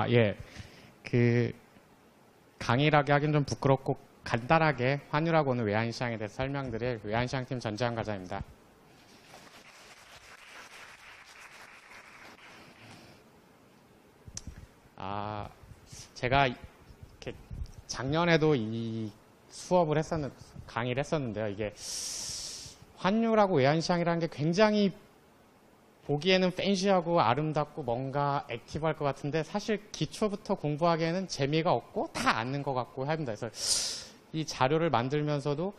예. 강의라기 하긴 좀 부끄럽고 간단하게 환율하고 오늘 외환시장에 대해서 설명드릴 외환시장팀 전재환 과장입니다. 제가 이렇게 작년에도 이 수업을 강의를 했었는데요. 이게 환율하고 외환시장이라는 게 굉장히 보기에는 팬시하고 아름답고 뭔가 액티브할 것 같은데 사실 기초부터 공부하기에는 재미가 없고 다 아는 것 같고 합니다. 그래서 이 자료를 만들면서도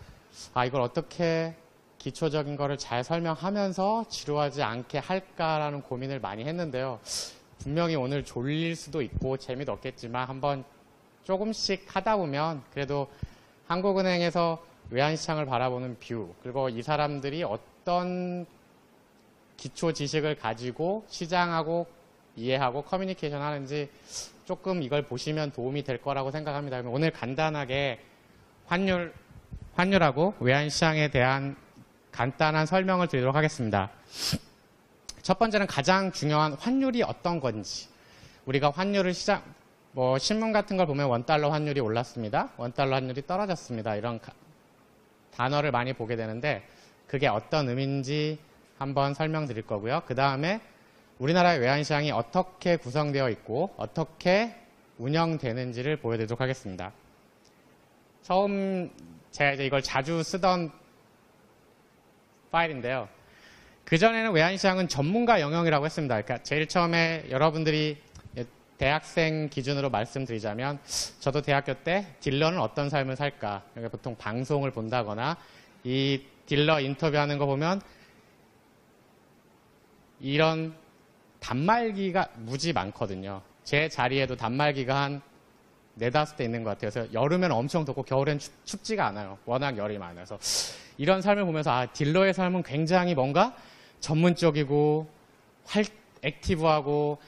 이걸 어떻게 기초적인 거를 잘 설명하면서 지루하지 않게 할까라는 고민을 많이 했는데요. 분명히 오늘 졸릴 수도 있고 재미도 없겠지만 한번 조금씩 하다 보면 그래도 한국은행에서 외환시장을 바라보는 뷰, 그리고 이 사람들이 어떤 기초 지식을 가지고 시장하고 이해하고 커뮤니케이션 하는지 조금 이걸 보시면 도움이 될 거라고 생각합니다. 오늘 간단하게 환율하고 외환시장에 대한 간단한 설명을 드리도록 하겠습니다. 첫 번째는 가장 중요한 환율이 어떤 건지. 우리가 환율을 신문 같은 걸 보면 원달러 환율이 올랐습니다. 원달러 환율이 떨어졌습니다. 이런 단어를 많이 보게 되는데 그게 어떤 의미인지 한번 설명드릴 거고요. 그 다음에 우리나라의 외환시장이 어떻게 구성되어 있고 어떻게 운영되는지를 보여드리도록 하겠습니다. 제가 이제 이걸 자주 쓰던 파일인데요. 그전에는 외환시장은 전문가 영역이라고 했습니다. 그러니까 제일 처음에 여러분들이 대학생 기준으로 말씀드리자면 저도 대학교 때 딜러는 어떤 삶을 살까? 보통 방송을 본다거나 이 딜러 인터뷰하는 거 보면 이런 단말기가 무지 많거든요. 제 자리에도 단말기가 한 4~5대 있는 것 같아요. 그래서 여름엔 엄청 덥고 겨울엔 춥지가 않아요. 워낙 열이 많아서. 이런 삶을 보면서 딜러의 삶은 굉장히 뭔가 전문적이고 액티브하고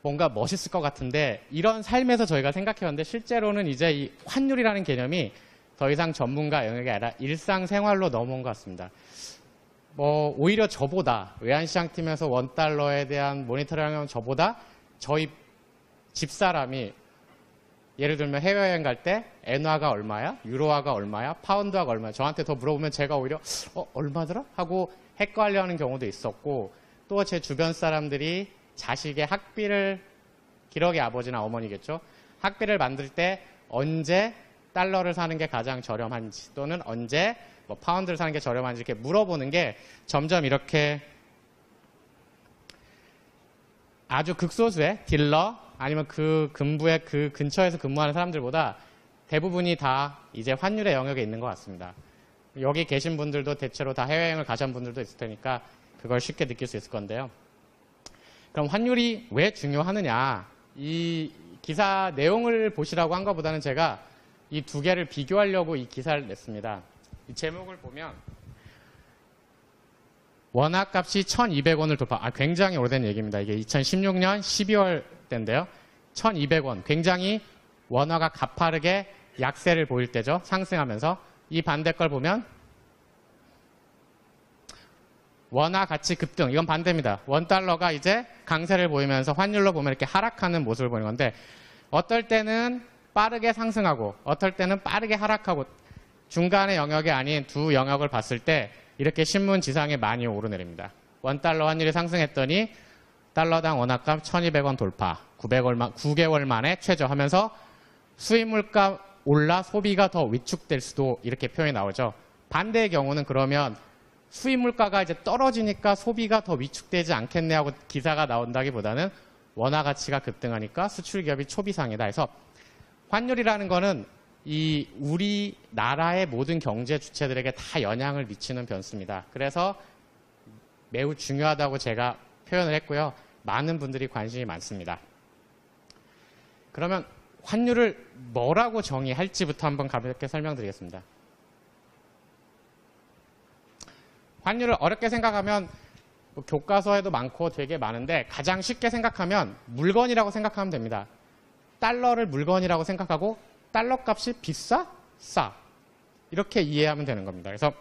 뭔가 멋있을 것 같은데 이런 삶에서 저희가 생각해봤는데 실제로는 이제 이 환율이라는 개념이 더 이상 전문가 영역이 아니라 일상생활로 넘어온 것 같습니다. 오히려 저보다 외환시장팀에서 원달러에 대한 모니터링하는 저보다 저희 집사람이 예를 들면 해외여행 갈 때 엔화가 얼마야? 유로화가 얼마야? 파운드화가 얼마야? 저한테 더 물어보면 제가 오히려 얼마더라? 하고 헷갈려하는 경우도 있었고 또 제 주변 사람들이 자식의 학비를 기러기 아버지나 어머니겠죠. 학비를 만들 때 언제 달러를 사는 게 가장 저렴한지 또는 언제 파운드를 사는 게 저렴한지 이렇게 물어보는 게 점점 이렇게 아주 극소수의 딜러 아니면 그 근부의 그 근처에서 근무하는 사람들보다 대부분이 다 이제 환율의 영역에 있는 것 같습니다. 여기 계신 분들도 대체로 다 해외여행을 가신 분들도 있을 테니까 그걸 쉽게 느낄 수 있을 건데요. 그럼 환율이 왜 중요하느냐? 이 기사 내용을 보시라고 한 것보다는 제가 이 두 개를 비교하려고 이 기사를 냈습니다. 이 제목을 보면 원화값이 1,200원을 돌파. 굉장히 오래된 얘기입니다. 이게 2016년 12월 때인데요. 1,200원. 굉장히 원화가 가파르게 약세를 보일 때죠. 상승하면서. 이 반대 걸 보면 원화 가치 급등. 이건 반대입니다. 원달러가 이제 강세를 보이면서 환율로 보면 이렇게 하락하는 모습을 보는 건데 어떨 때는 빠르게 상승하고 어떨 때는 빠르게 하락하고 중간의 영역이 아닌 두 영역을 봤을 때 이렇게 신문 지상에 많이 오르내립니다. 원달러 환율이 상승했더니 달러당 원화값 1,200원 돌파, 9개월 만에 최저하면서 수입 물가 올라 소비가 더 위축될 수도 이렇게 표현이 나오죠. 반대의 경우는 그러면 수입 물가가 이제 떨어지니까 소비가 더 위축되지 않겠네 하고 기사가 나온다기보다는 원화 가치가 급등하니까 수출 기업이 초비상이다 해서 환율이라는 거는 이 우리나라의 모든 경제 주체들에게 다 영향을 미치는 변수입니다. 그래서 매우 중요하다고 제가 표현을 했고요. 많은 분들이 관심이 많습니다. 그러면 환율을 뭐라고 정의할지부터 한번 가볍게 설명드리겠습니다. 환율을 어렵게 생각하면 교과서에도 많고 되게 많은데 가장 쉽게 생각하면 물건이라고 생각하면 됩니다. 달러를 물건이라고 생각하고 달러 값이 비싸? 싸? 이렇게 이해하면 되는 겁니다. 그래서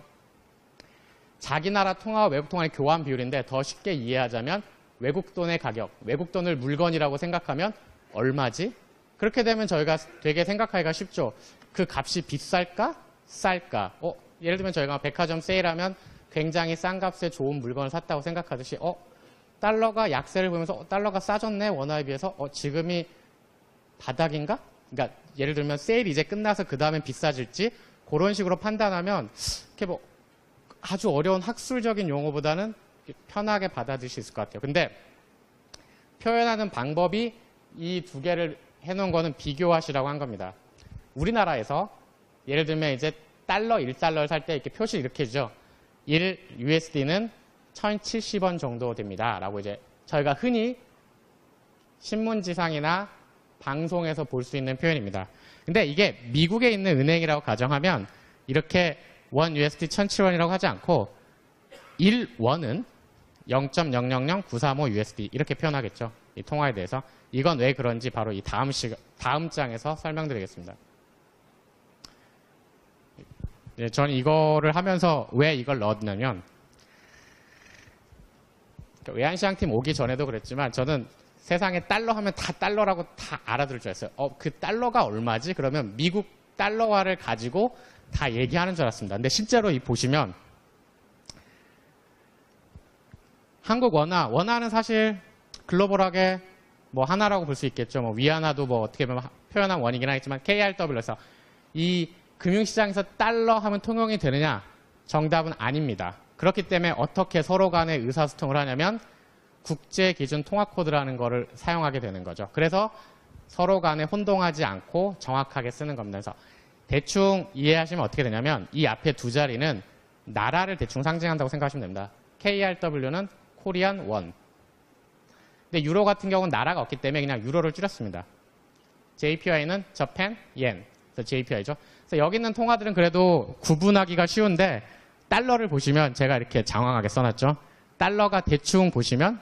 자기 나라 통화와 외국 통화의 교환 비율인데 더 쉽게 이해하자면 외국 돈의 가격, 외국 돈을 물건이라고 생각하면 얼마지? 그렇게 되면 저희가 되게 생각하기가 쉽죠. 그 값이 비쌀까? 쌀까? 예를 들면 저희가 백화점 세일하면 굉장히 싼 값에 좋은 물건을 샀다고 생각하듯이 달러가 약세를 보면서 달러가 싸졌네 원화에 비해서 지금이 바닥인가? 그러니까 예를 들면 세일이 이제 끝나서 그 다음엔 비싸질지 그런 식으로 판단하면 이렇게 뭐 아주 어려운 학술적인 용어보다는 편하게 받아들일 수 있을 것 같아요. 근데 표현하는 방법이 이 두 개를 해놓은 거는 비교하시라고 한 겁니다. 우리나라에서 예를 들면 이제 달러 1달러를 살 때 이렇게 표시를 이렇게 해주죠. 1 USD는 1070원 정도 됩니다. 라고 이제 저희가 흔히 신문지상이나 방송에서 볼 수 있는 표현입니다. 근데 이게 미국에 있는 은행이라고 가정하면 이렇게 1 USD 1007원이라고 하지 않고 1원은 0.000935 USD 이렇게 표현하겠죠. 이 통화에 대해서. 이건 왜 그런지 바로 이 다음 장에서 설명드리겠습니다. 저는 이거를 하면서 왜 이걸 넣었냐면 외환시장팀 오기 전에도 그랬지만 저는 세상에 달러 하면 다 달러라고 다 알아들을 줄 알았어요. 그 달러가 얼마지? 그러면 미국 달러화를 가지고 다 얘기하는 줄 알았습니다. 근데 실제로 보시면 한국 원화는 사실 글로벌하게 뭐 하나라고 볼 수 있겠죠. 뭐 위안화도 뭐 어떻게 보면 표현한 원이긴 하겠지만 KRW에서 이 금융시장에서 달러 하면 통용이 되느냐? 정답은 아닙니다. 그렇기 때문에 어떻게 서로 간에 의사소통을 하냐면 국제기준 통화코드라는 거를 사용하게 되는 거죠. 그래서 서로 간에 혼동하지 않고 정확하게 쓰는 겁니다. 그래서 대충 이해하시면 어떻게 되냐면 이 앞에 두 자리는 나라를 대충 상징한다고 생각하시면 됩니다. KRW는 코리안 원. 근데 유로 같은 경우는 나라가 없기 때문에 그냥 유로를 줄였습니다. JPY는 저펜 옌. 그래서 JPY죠. 그래서 여기 있는 통화들은 그래도 구분하기가 쉬운데 달러를 보시면 제가 이렇게 장황하게 써놨죠. 달러가 대충 보시면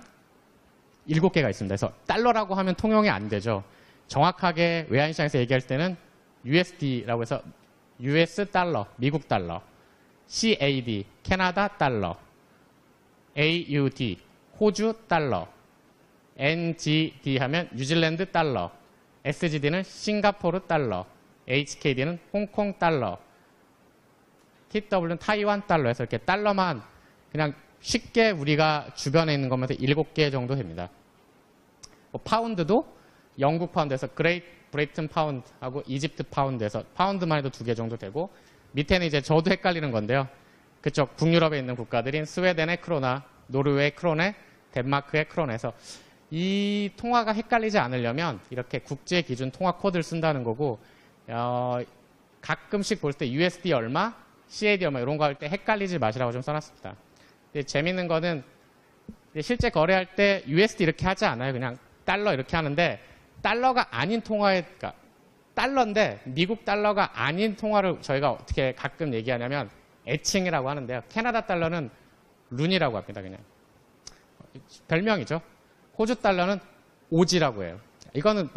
7개가 있습니다. 그래서 달러라고 하면 통용이 안 되죠. 정확하게 외환시장에서 얘기할 때는 USD라고 해서 US 달러, 미국 달러, CAD, 캐나다 달러, AUD, 호주 달러, NGD 하면 뉴질랜드 달러, SGD는 싱가포르 달러, HKD는 홍콩 달러, TW는 타이완 달러 해서 이렇게 달러만 그냥 쉽게 우리가 주변에 있는 것만 해서 7개 정도 됩니다. 파운드도 영국 파운드에서 그레이트 브레이튼 파운드하고 이집트 파운드에서 파운드만 해도 2개 정도 되고 밑에는 이제 저도 헷갈리는 건데요. 그쪽 북유럽에 있는 국가들인 스웨덴의 크로나, 노르웨이 크로네, 덴마크의 크로네에서 이 통화가 헷갈리지 않으려면 이렇게 국제 기준 통화 코드를 쓴다는 거고 가끔씩 볼 때 USD 얼마, CAD 얼마 이런 거 할 때 헷갈리지 마시라고 좀 써놨습니다. 재밌는 거는 실제 거래할 때 USD 이렇게 하지 않아요. 그냥 달러 이렇게 하는데 달러가 아닌 통화에 그러니까 달러인데 미국 달러가 아닌 통화를 저희가 어떻게 가끔 얘기하냐면 애칭이라고 하는데요. 캐나다 달러는 룬이라고 합니다. 그냥 별명이죠. 호주 달러는 오지라고 해요. 이거는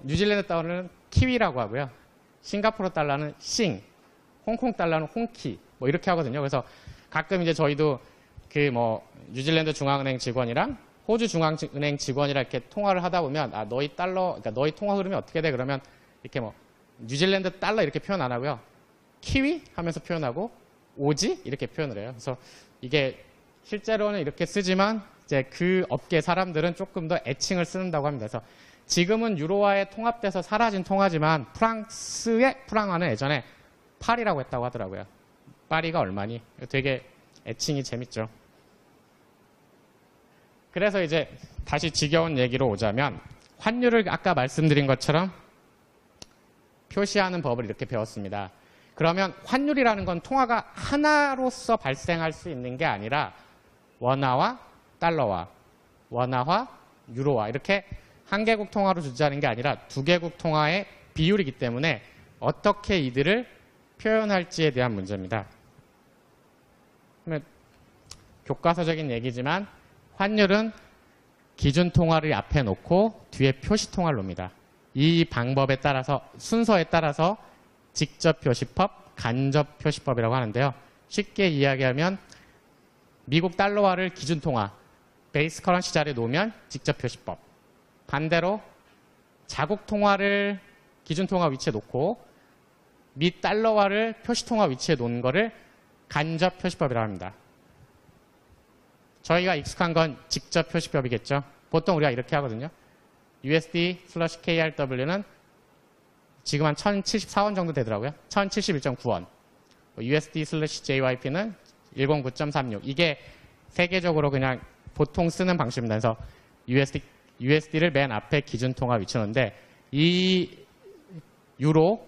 뉴질랜드 달러는 키위라고 하고요. 싱가포르 달러는 싱, 홍콩 달러는 홍키 뭐 이렇게 하거든요. 그래서 가끔 이제 저희도 뉴질랜드 중앙은행 직원이랑 호주 중앙은행 직원이랑 이렇게 통화를 하다 보면 너희 달러, 그러니까 너희 통화 흐름이 어떻게 돼? 그러면 이렇게 뉴질랜드 달러 이렇게 표현 안 하고요. 키위 하면서 표현하고 오지 이렇게 표현을 해요. 그래서 이게 실제로는 이렇게 쓰지만 이제 그 업계 사람들은 조금 더 애칭을 쓴다고 합니다. 그래서 지금은 유로화에 통합돼서 사라진 통화지만 프랑스의 프랑화는 예전에 파리라고 했다고 하더라고요. 파리가 얼마니? 되게 애칭이 재밌죠. 그래서 이제 다시 지겨운 얘기로 오자면 환율을 아까 말씀드린 것처럼 표시하는 법을 이렇게 배웠습니다. 그러면 환율이라는 건 통화가 하나로서 발생할 수 있는 게 아니라 원화와 달러화, 원화와 유로화 이렇게 한 개국 통화로 주자는 게 아니라 두 개국 통화의 비율이기 때문에 어떻게 이들을 표현할지에 대한 문제입니다. 교과서적인 얘기지만 환율은 기준 통화를 앞에 놓고 뒤에 표시 통화를 놓습니다. 이 방법에 따라서 순서에 따라서 직접 표시법, 간접 표시법이라고 하는데요. 쉽게 이야기하면 미국 달러화를 기준 통화, 베이스 커런시 자리에 놓으면 직접 표시법. 반대로 자국 통화를 기준 통화 위치에 놓고 미 달러화를 표시 통화 위치에 놓은 거를 간접 표시법이라고 합니다. 저희가 익숙한 건 직접 표시법이겠죠. 보통 우리가 이렇게 하거든요. USD/KRW는 지금 한 1074원 정도 되더라고요. 1071.9원. USD/JYP는 109.36. 이게 세계적으로 그냥 보통 쓰는 방식입니다. 그래서 USD를 맨 앞에 기준 통화 위치에 놓는데 이 유로,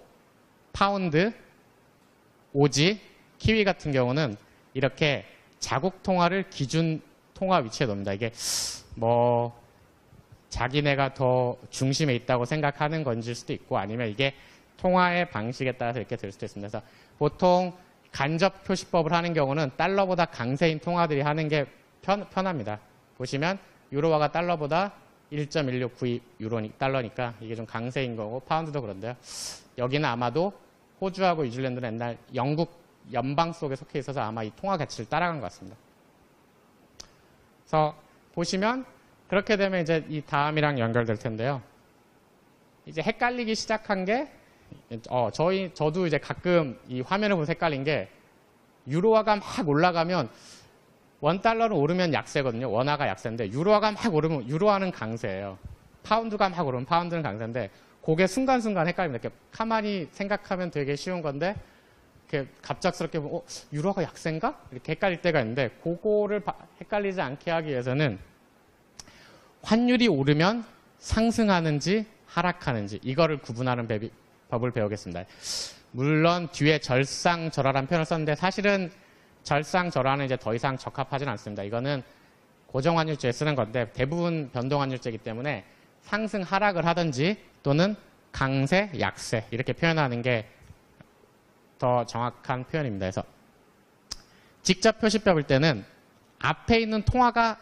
파운드, 오지, 키위 같은 경우는 이렇게 자국 통화를 기준 통화 위치에 놓습니다. 이게 뭐 자기네가 더 중심에 있다고 생각하는 건지일 수도 있고 아니면 이게 통화의 방식에 따라서 이렇게 될 수도 있습니다. 그래서 보통 간접 표시법을 하는 경우는 달러보다 강세인 통화들이 하는 게 편합니다. 보시면 유로화가 달러보다 1.1692 달러니까 이게 좀 강세인 거고 파운드도 그런데요. 여기는 아마도 호주하고 뉴질랜드는 옛날 영국 연방 속에 속해 있어서 아마 이 통화 가치를 따라간 것 같습니다. 그래서 보시면 그렇게 되면 이제 이 다음이랑 연결될 텐데요. 이제 헷갈리기 시작한 게 저도 이제 가끔 이 화면을 보면서 헷갈린 게 유로화가 막 올라가면 $1는 오르면 약세거든요. 원화가 약세인데 유로화가 막 오르면 유로화는 강세예요. 파운드가 막 오르면 파운드는 강세인데 그게 순간순간 헷갈립니다. 이렇게 가만히 생각하면 되게 쉬운 건데 이렇게 갑작스럽게 보면 유로화가 약세인가? 이렇게 헷갈릴 때가 있는데 그거를 헷갈리지 않게 하기 위해서는 환율이 오르면 상승하는지 하락하는지 이거를 구분하는 법을 배우겠습니다. 물론 뒤에 절상절하라는 표현을 썼는데 사실은 절상절하는 이제 더 이상 적합하지는 않습니다. 이거는 고정환율제에 쓰는 건데 대부분 변동환율제이기 때문에 상승 하락을 하든지 또는 강세 약세 이렇게 표현하는 게 더 정확한 표현입니다. 그래서 직접 표시법일 때는 앞에 있는 통화가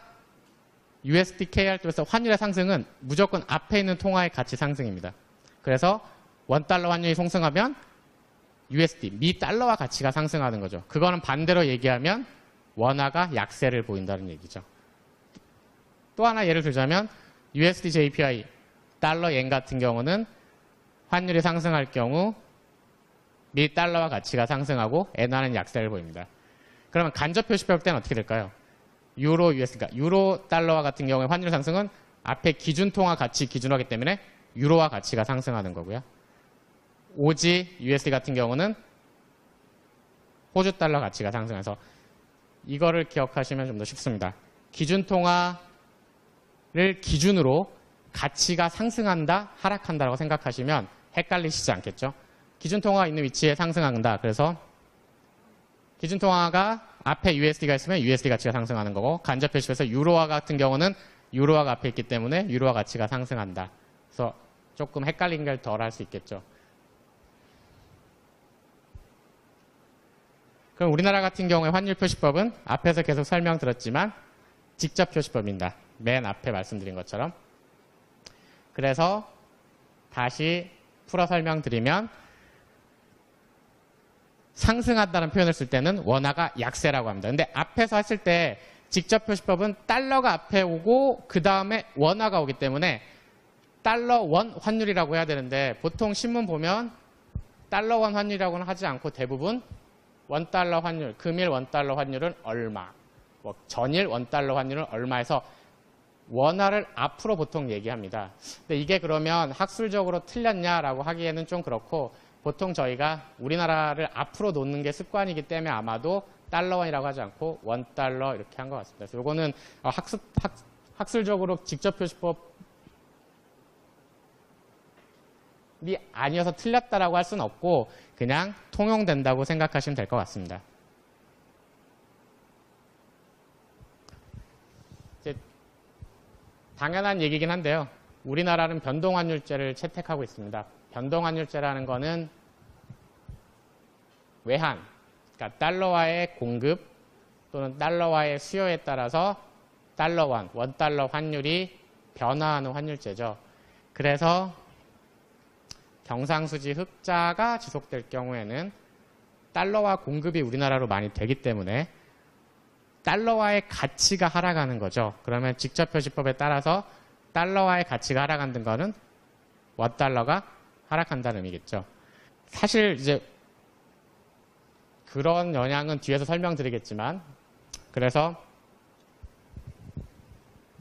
USD KRW에서 환율의 상승은 무조건 앞에 있는 통화의 가치 상승입니다. 그래서 $1 환율이 상승하면 USD, 미 달러화 가치가 상승하는 거죠. 그거는 반대로 얘기하면 원화가 약세를 보인다는 얘기죠. 또 하나 예를 들자면 USD JPY, 달러 yen 같은 경우는 환율이 상승할 경우 미 달러화 가치가 상승하고 엔화는 약세를 보입니다. 그러면 간접 표시법 때는 어떻게 될까요? 유로 USD가 유로 달러화 같은 경우에 환율 상승은 앞에 기준 통화 가치 기준하기 때문에 유로화 가치가 상승하는 거고요. 오지 USD 같은 경우는 호주 달러 가치가 상승해서 이거를 기억하시면 좀 더 쉽습니다. 기준 통화를 기준으로 가치가 상승한다, 하락한다라고 생각하시면 헷갈리시지 않겠죠? 기준 통화가 있는 위치에 상승한다. 그래서 기준 통화가 앞에 USD가 있으면 USD 가치가 상승하는 거고 간접 표시에서 유로화 같은 경우는 유로화가 앞에 있기 때문에 유로화 가치가 상승한다. 그래서 조금 헷갈린 걸 덜 할 수 있겠죠. 그럼 우리나라 같은 경우에 환율 표시법은 앞에서 계속 설명드렸지만 직접 표시법입니다. 맨 앞에 말씀드린 것처럼. 그래서 다시 풀어 설명드리면 상승한다는 표현을 쓸 때는 원화가 약세라고 합니다. 근데 앞에서 했을 때 직접 표시법은 달러가 앞에 오고 그 다음에 원화가 오기 때문에 달러 원 환율이라고 해야 되는데 보통 신문 보면 달러 원 환율이라고는 하지 않고 대부분 $1 환율, 금일 $1 환율은 얼마, 뭐 전일 $1 환율은 얼마에서 원화를 앞으로 보통 얘기합니다. 근데 이게 그러면 학술적으로 틀렸냐라고 하기에는 좀 그렇고 보통 저희가 우리나라를 앞으로 놓는 게 습관이기 때문에 아마도 달러원이라고 하지 않고 $1 이렇게 한 것 같습니다. 그래서 이거는 학술적으로 직접 표시법이 아니어서 틀렸다라고 할 수는 없고 그냥 통용된다고 생각하시면 될 것 같습니다. 이제 당연한 얘기긴 한데요. 우리나라는 변동환율제를 채택하고 있습니다. 변동환율제라는 거는 외환, 그러니까 달러와의 공급 또는 달러와의 수요에 따라서 달러원, $1 환율이 변화하는 환율제죠. 그래서 경상수지 흑자가 지속될 경우에는 달러와 공급이 우리나라로 많이 되기 때문에 달러와의 가치가 하락하는 거죠. 그러면 직접 표시법에 따라서 달러와의 가치가 하락하는 거는 원달러가 하락한다는 의미겠죠. 사실 이제 그런 영향은 뒤에서 설명드리겠지만, 그래서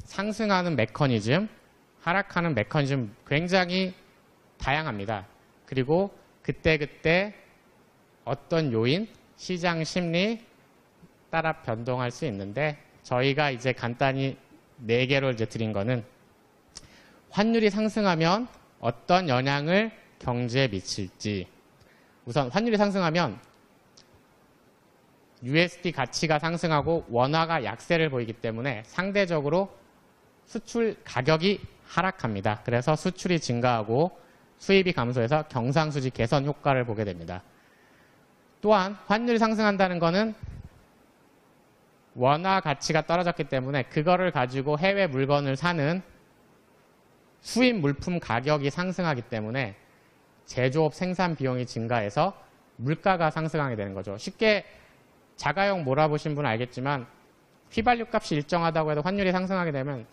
상승하는 메커니즘, 하락하는 메커니즘 굉장히 다양합니다. 그리고 그때그때 어떤 요인, 시장 심리 따라 변동할 수 있는데, 저희가 이제 간단히 4개로 이제 드린 거는 환율이 상승하면 어떤 영향을 경제에 미칠지. 우선 환율이 상승하면 USD 가치가 상승하고 원화가 약세를 보이기 때문에 상대적으로 수출 가격이 하락합니다. 그래서 수출이 증가하고 수입이 감소해서 경상수지 개선 효과를 보게 됩니다. 또한 환율이 상승한다는 것은 원화 가치가 떨어졌기 때문에 그거를 가지고 해외 물건을 사는 수입 물품 가격이 상승하기 때문에 제조업 생산 비용이 증가해서 물가가 상승하게 되는 거죠. 쉽게 자가용 몰아보신 분은 알겠지만 휘발유 값이 일정하다고 해도 환율이 상승하게 되면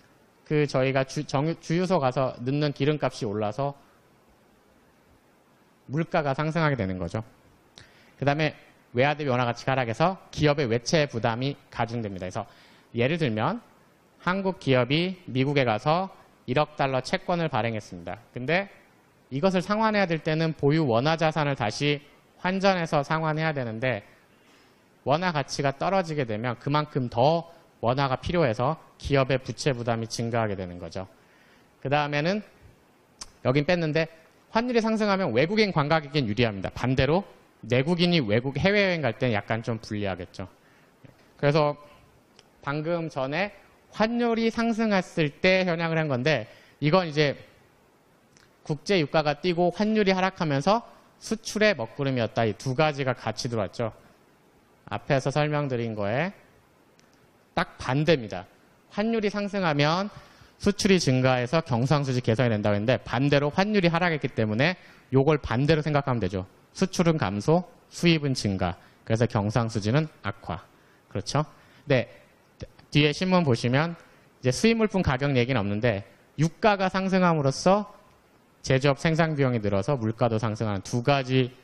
그 저희가 주유소 가서 넣는 기름값이 올라서 물가가 상승하게 되는 거죠. 그 다음에 외화 대비 원화 가치가 하락해서 기업의 외채 부담이 가중됩니다. 그래서 예를 들면 한국 기업이 미국에 가서 1억 달러 채권을 발행했습니다. 근데 이것을 상환해야 될 때는 보유 원화 자산을 다시 환전해서 상환해야 되는데 원화 가치가 떨어지게 되면 그만큼 더 원화가 필요해서 기업의 부채 부담이 증가하게 되는 거죠. 그 다음에는 여긴 뺐는데 환율이 상승하면 외국인 관광객에겐 유리합니다. 반대로 내국인이 외국 해외여행 갈 때는 약간 좀 불리하겠죠. 그래서 방금 전에 환율이 상승했을 때 현황을 한 건데 이건 이제 국제 유가가 뛰고 환율이 하락하면서 수출의 먹구름이었다. 이 두 가지가 같이 들어왔죠. 앞에서 설명드린 거에 딱 반대입니다. 환율이 상승하면 수출이 증가해서 경상수지 개선이 된다고 했는데 반대로 환율이 하락했기 때문에 이걸 반대로 생각하면 되죠. 수출은 감소, 수입은 증가. 그래서 경상수지는 악화. 그렇죠? 네. 뒤에 신문 보시면 이제 수입물품 가격 얘기는 없는데 유가가 상승함으로써 제조업 생산 비용이 늘어서 물가도 상승하는 두 가지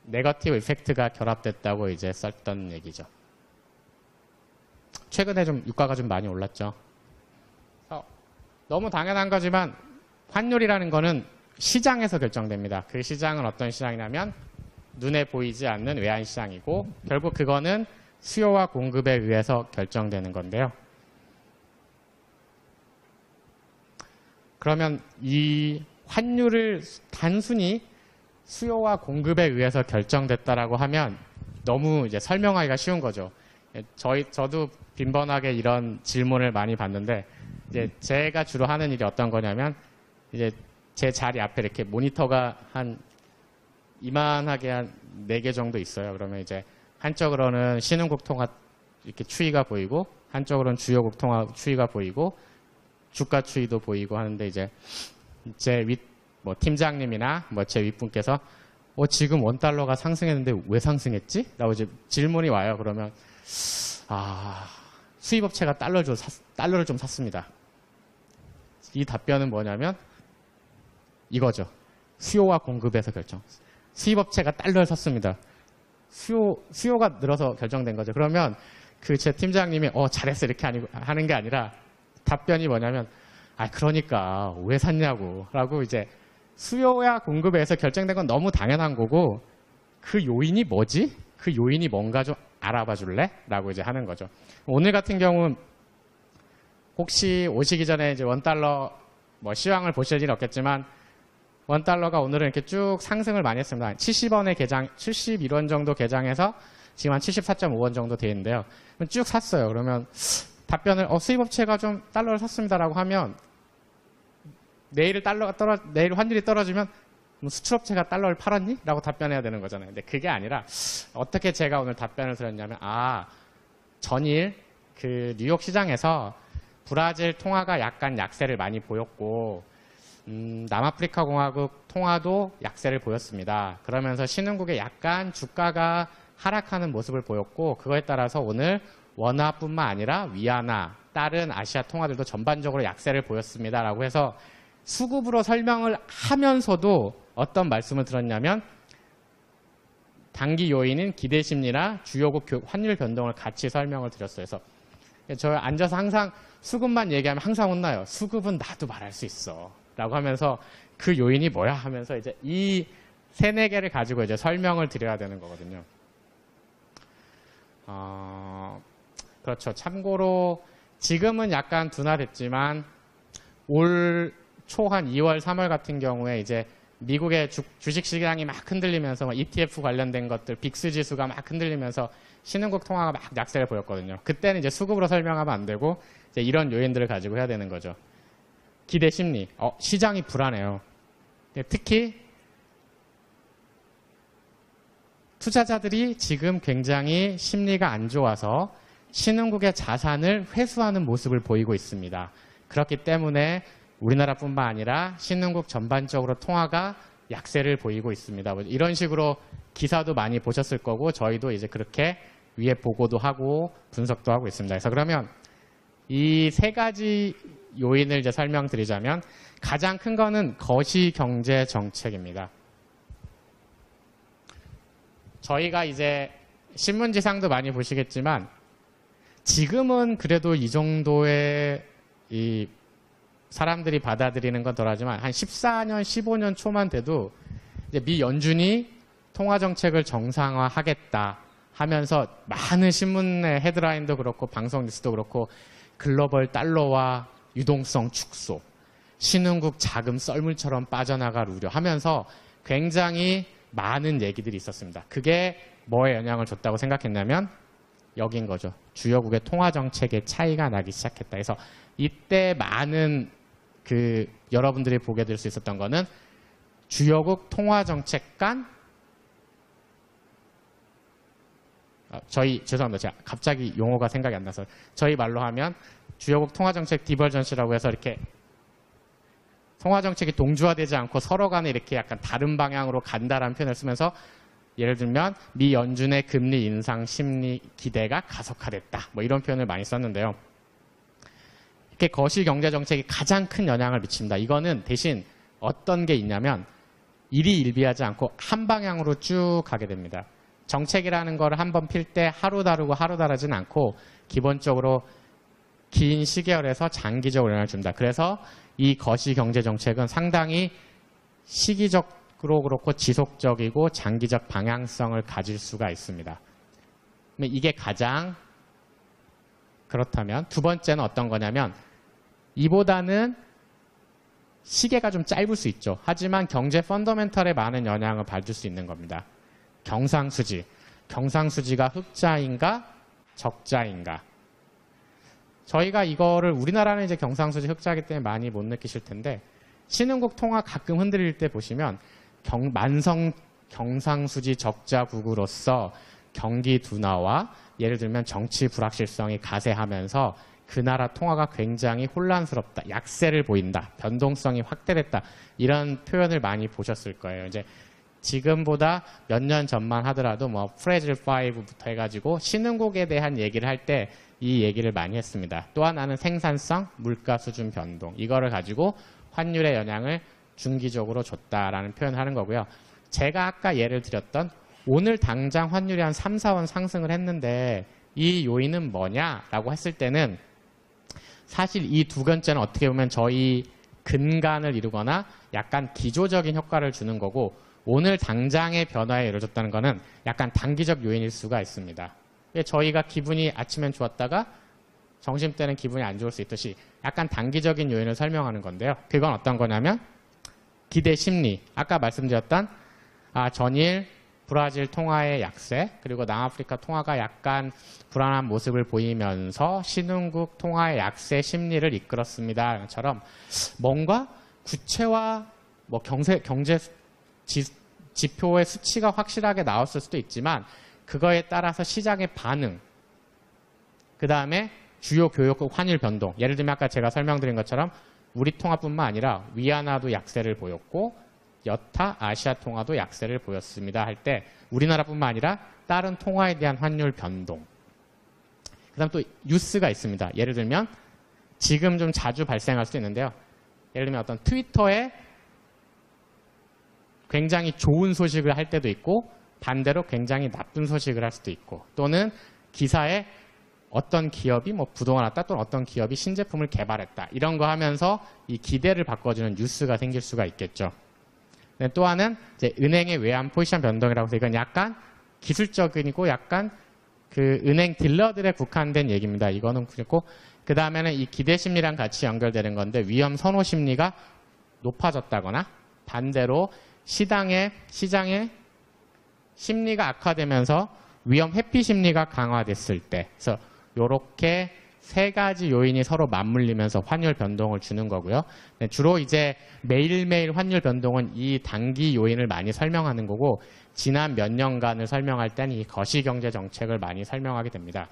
네거티브 이펙트가 결합됐다고 이제 썼던 얘기죠. 최근에 좀 유가가 좀 많이 올랐죠. 너무 당연한 거지만 환율이라는 거는 시장에서 결정됩니다. 그 시장은 어떤 시장이냐면 눈에 보이지 않는 외환 시장이고 결국 그거는 수요와 공급에 의해서 결정되는 건데요. 그러면 이 환율을 단순히 수요와 공급에 의해서 결정됐다라고 하면 너무 이제 설명하기가 쉬운 거죠. 저도 빈번하게 이런 질문을 많이 받는데 이제 제가 주로 하는 일이 어떤 거냐면 이제 제 자리 앞에 이렇게 모니터가 한 이만하게 한 4개 정도 있어요. 그러면 이제 한쪽으로는 신흥국 통화 이렇게 추이가 보이고 한쪽으로는 주요국 통화 추이가 보이고 주가 추이도 보이고 하는데 이제 제 뭐 팀장님이나 뭐 제 윗분께서 지금 원달러가 상승했는데 왜 상승했지? 라고 이제 질문이 와요. 그러면 수입업체가 달러를 좀 샀습니다. 이 답변은 뭐냐면 이거죠. 수요와 공급에서 결정. 수입업체가 달러를 샀습니다. 수요가 늘어서 결정된 거죠. 그러면 그 제 팀장님이 잘했어 이렇게 하는 게 아니라 답변이 뭐냐면 그러니까 왜 샀냐고 라고 이제 수요와 공급에서 결정된 건 너무 당연한 거고 그 요인이 뭐지? 그 요인이 뭔가 좀 알아봐 줄래? 라고 이제 하는 거죠. 오늘 같은 경우는 혹시 오시기 전에 이제 원달러 뭐 시황을 보실 일은 없겠지만 원달러가 오늘은 이렇게 쭉 상승을 많이 했습니다. 70원에 71원 정도 개장해서 지금 한 74.5원 정도 돼 있는데요. 쭉 샀어요. 그러면 답변을 수입업체가 좀 달러를 샀습니다라고 하면 내일 환율이 떨어지면 수출업체가 달러를 팔았니? 라고 답변해야 되는 거잖아요. 근데 그게 아니라 어떻게 제가 오늘 답변을 드렸냐면 전일 그 뉴욕 시장에서 브라질 통화가 약간 약세를 많이 보였고 남아프리카 공화국 통화도 약세를 보였습니다. 그러면서 신흥국의 약간 주가가 하락하는 모습을 보였고 그거에 따라서 오늘 원화뿐만 아니라 위안화, 다른 아시아 통화들도 전반적으로 약세를 보였습니다. 라고 해서 수급으로 설명을 하면서도 어떤 말씀을 들었냐면 단기 요인인 기대 심리나 주요국 환율 변동을 같이 설명을 드렸어요. 그래서 저 앉아서 항상 수급만 얘기하면 항상 혼나요. 수급은 나도 말할 수 있어. 라고 하면서 그 요인이 뭐야 하면서 이제 이 세네 개를 가지고 이제 설명을 드려야 되는 거거든요. 그렇죠. 참고로 지금은 약간 둔화됐지만 올 초 한 2월, 3월 같은 경우에 이제 미국의 주식 시장이 막 흔들리면서 ETF 관련된 것들, 빅스 지수가 막 흔들리면서 신흥국 통화가 막 약세를 보였거든요. 그때는 이제 수급으로 설명하면 안 되고 이제 이런 요인들을 가지고 해야 되는 거죠. 기대 심리. 시장이 불안해요. 특히 투자자들이 지금 굉장히 심리가 안 좋아서 신흥국의 자산을 회수하는 모습을 보이고 있습니다. 그렇기 때문에 우리나라뿐만 아니라 신흥국 전반적으로 통화가 약세를 보이고 있습니다. 이런 식으로 기사도 많이 보셨을 거고 저희도 이제 그렇게 위에 보고도 하고 분석도 하고 있습니다. 그래서 그러면 이 세 가지 요인을 이제 설명드리자면 가장 큰 거는 거시 경제 정책입니다. 저희가 이제 신문지상도 많이 보시겠지만 지금은 그래도 이 정도의 이 사람들이 받아들이는 건 덜하지만 한 14년, 15년 초만 돼도 이제 미 연준이 통화 정책을 정상화하겠다 하면서 많은 신문의 헤드라인도 그렇고 방송 뉴스도 그렇고 글로벌 달러화 유동성 축소, 신흥국 자금 썰물처럼 빠져나갈 우려 하면서 굉장히 많은 얘기들이 있었습니다. 그게 뭐에 영향을 줬다고 생각했냐면 여긴 거죠. 주요국의 통화 정책의 차이가 나기 시작했다. 그래서 이때 많은 여러분들이 보게 될 수 있었던 거는 주요국 통화 정책 간 죄송합니다. 제가 갑자기 용어가 생각이 안 나서 저희 말로 하면 주요국 통화 정책 디버전시라고 해서 이렇게 통화 정책이 동조화되지 않고 서로 간에 이렇게 약간 다른 방향으로 간다라는 표현을 쓰면서 예를 들면 미 연준의 금리 인상 심리 기대가 가속화됐다. 뭐 이런 표현을 많이 썼는데요. 이렇게 거시 경제 정책이 가장 큰 영향을 미칩니다. 이거는 대신 어떤 게 있냐면 일희일비하지 않고 한 방향으로 쭉 가게 됩니다. 정책이라는 걸 한번 필 때 하루 다르고 하루 다르진 않고 기본적으로 긴 시계열에서 장기적으로 영향을 줍니다. 그래서 이 거시 경제 정책은 상당히 시기적으로 그렇고 지속적이고 장기적 방향성을 가질 수가 있습니다. 이게 가장 그렇다면 두 번째는 어떤 거냐면 이보다는 시계가 좀 짧을 수 있죠. 하지만 경제 펀더멘털에 많은 영향을 받을 수 있는 겁니다. 경상수지. 경상수지가 흑자인가 적자인가. 저희가 이거를 우리나라는 이제 경상수지 흑자이기 때문에 많이 못 느끼실 텐데 신흥국 통화 가끔 흔들릴 때 보시면 만성 경상수지 적자국으로서 경기 둔화와 예를 들면 정치 불확실성이 가세하면서 그 나라 통화가 굉장히 혼란스럽다, 약세를 보인다, 변동성이 확대됐다 이런 표현을 많이 보셨을 거예요. 이제 지금보다 몇 년 전만 하더라도 뭐 프레질 5부터 해가지고 신흥국에 대한 얘기를 할 때 이 얘기를 많이 했습니다. 또 하나는 생산성, 물가 수준 변동 이거를 가지고 환율의 영향을 중기적으로 줬다라는 표현을 하는 거고요. 제가 아까 예를 드렸던 오늘 당장 환율이 한 3, 4원 상승을 했는데 이 요인은 뭐냐라고 했을 때는 사실 이 두 번째는 어떻게 보면 저희 근간을 이루거나 약간 기조적인 효과를 주는 거고 오늘 당장의 변화에 이루어졌다는 것은 약간 단기적 요인일 수가 있습니다. 저희가 기분이 아침엔 좋았다가 점심때는 기분이 안 좋을 수 있듯이 약간 단기적인 요인을 설명하는 건데요. 그건 어떤 거냐면 기대 심리, 아까 말씀드렸던 전일 브라질 통화의 약세 그리고 남아프리카 통화가 약간 불안한 모습을 보이면서 신흥국 통화의 약세 심리를 이끌었습니다. 처럼 뭔가 구체화 뭐 경제 지표의 수치가 확실하게 나왔을 수도 있지만 그거에 따라서 시장의 반응 그 다음에 주요 교역국 환율 변동 예를 들면 아까 제가 설명드린 것처럼 우리 통화뿐만 아니라 위안화도 약세를 보였고 여타 아시아 통화도 약세를 보였습니다 할 때 우리나라뿐만 아니라 다른 통화에 대한 환율 변동 그 다음 또 뉴스가 있습니다. 예를 들면 지금 좀 자주 발생할 수 있는데요. 예를 들면 어떤 트위터에 굉장히 좋은 소식을 할 때도 있고 반대로 굉장히 나쁜 소식을 할 수도 있고 또는 기사에 어떤 기업이 뭐 부동을 왔다 또는 어떤 기업이 신제품을 개발했다 이런 거 하면서 이 기대를 바꿔주는 뉴스가 생길 수가 있겠죠. 또 하나는 이제 은행의 외환 포지션 변동이라고 해서 이건 약간 기술적이고 약간 그 은행 딜러들에 국한된 얘기입니다. 이거는 그렇고 그 다음에는 이 기대 심리랑 같이 연결되는 건데 위험 선호 심리가 높아졌다거나 반대로 시장의 심리가 악화되면서 위험 회피 심리가 강화됐을 때 그래서 이렇게 세 가지 요인이 서로 맞물리면서 환율 변동을 주는 거고요. 주로 이제 매일매일 환율 변동은 이 단기 요인을 많이 설명하는 거고 지난 몇 년간을 설명할 때는 이 거시경제 정책을 많이 설명하게 됩니다.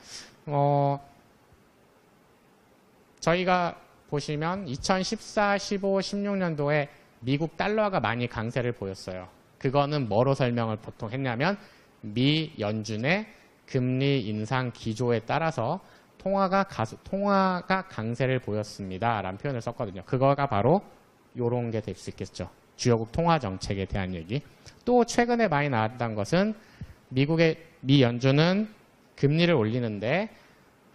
저희가 보시면 2014, 15, 16년도에 미국 달러가 많이 강세를 보였어요. 그거는 뭐로 설명을 보통 했냐면 미 연준의 금리 인상 기조에 따라서 통화가 강세를 보였습니다. 라는 표현을 썼거든요. 그거가 바로 이런 게 될 수 있겠죠. 주요국 통화 정책에 대한 얘기. 또 최근에 많이 나왔던 것은 미 연준은 금리를 올리는데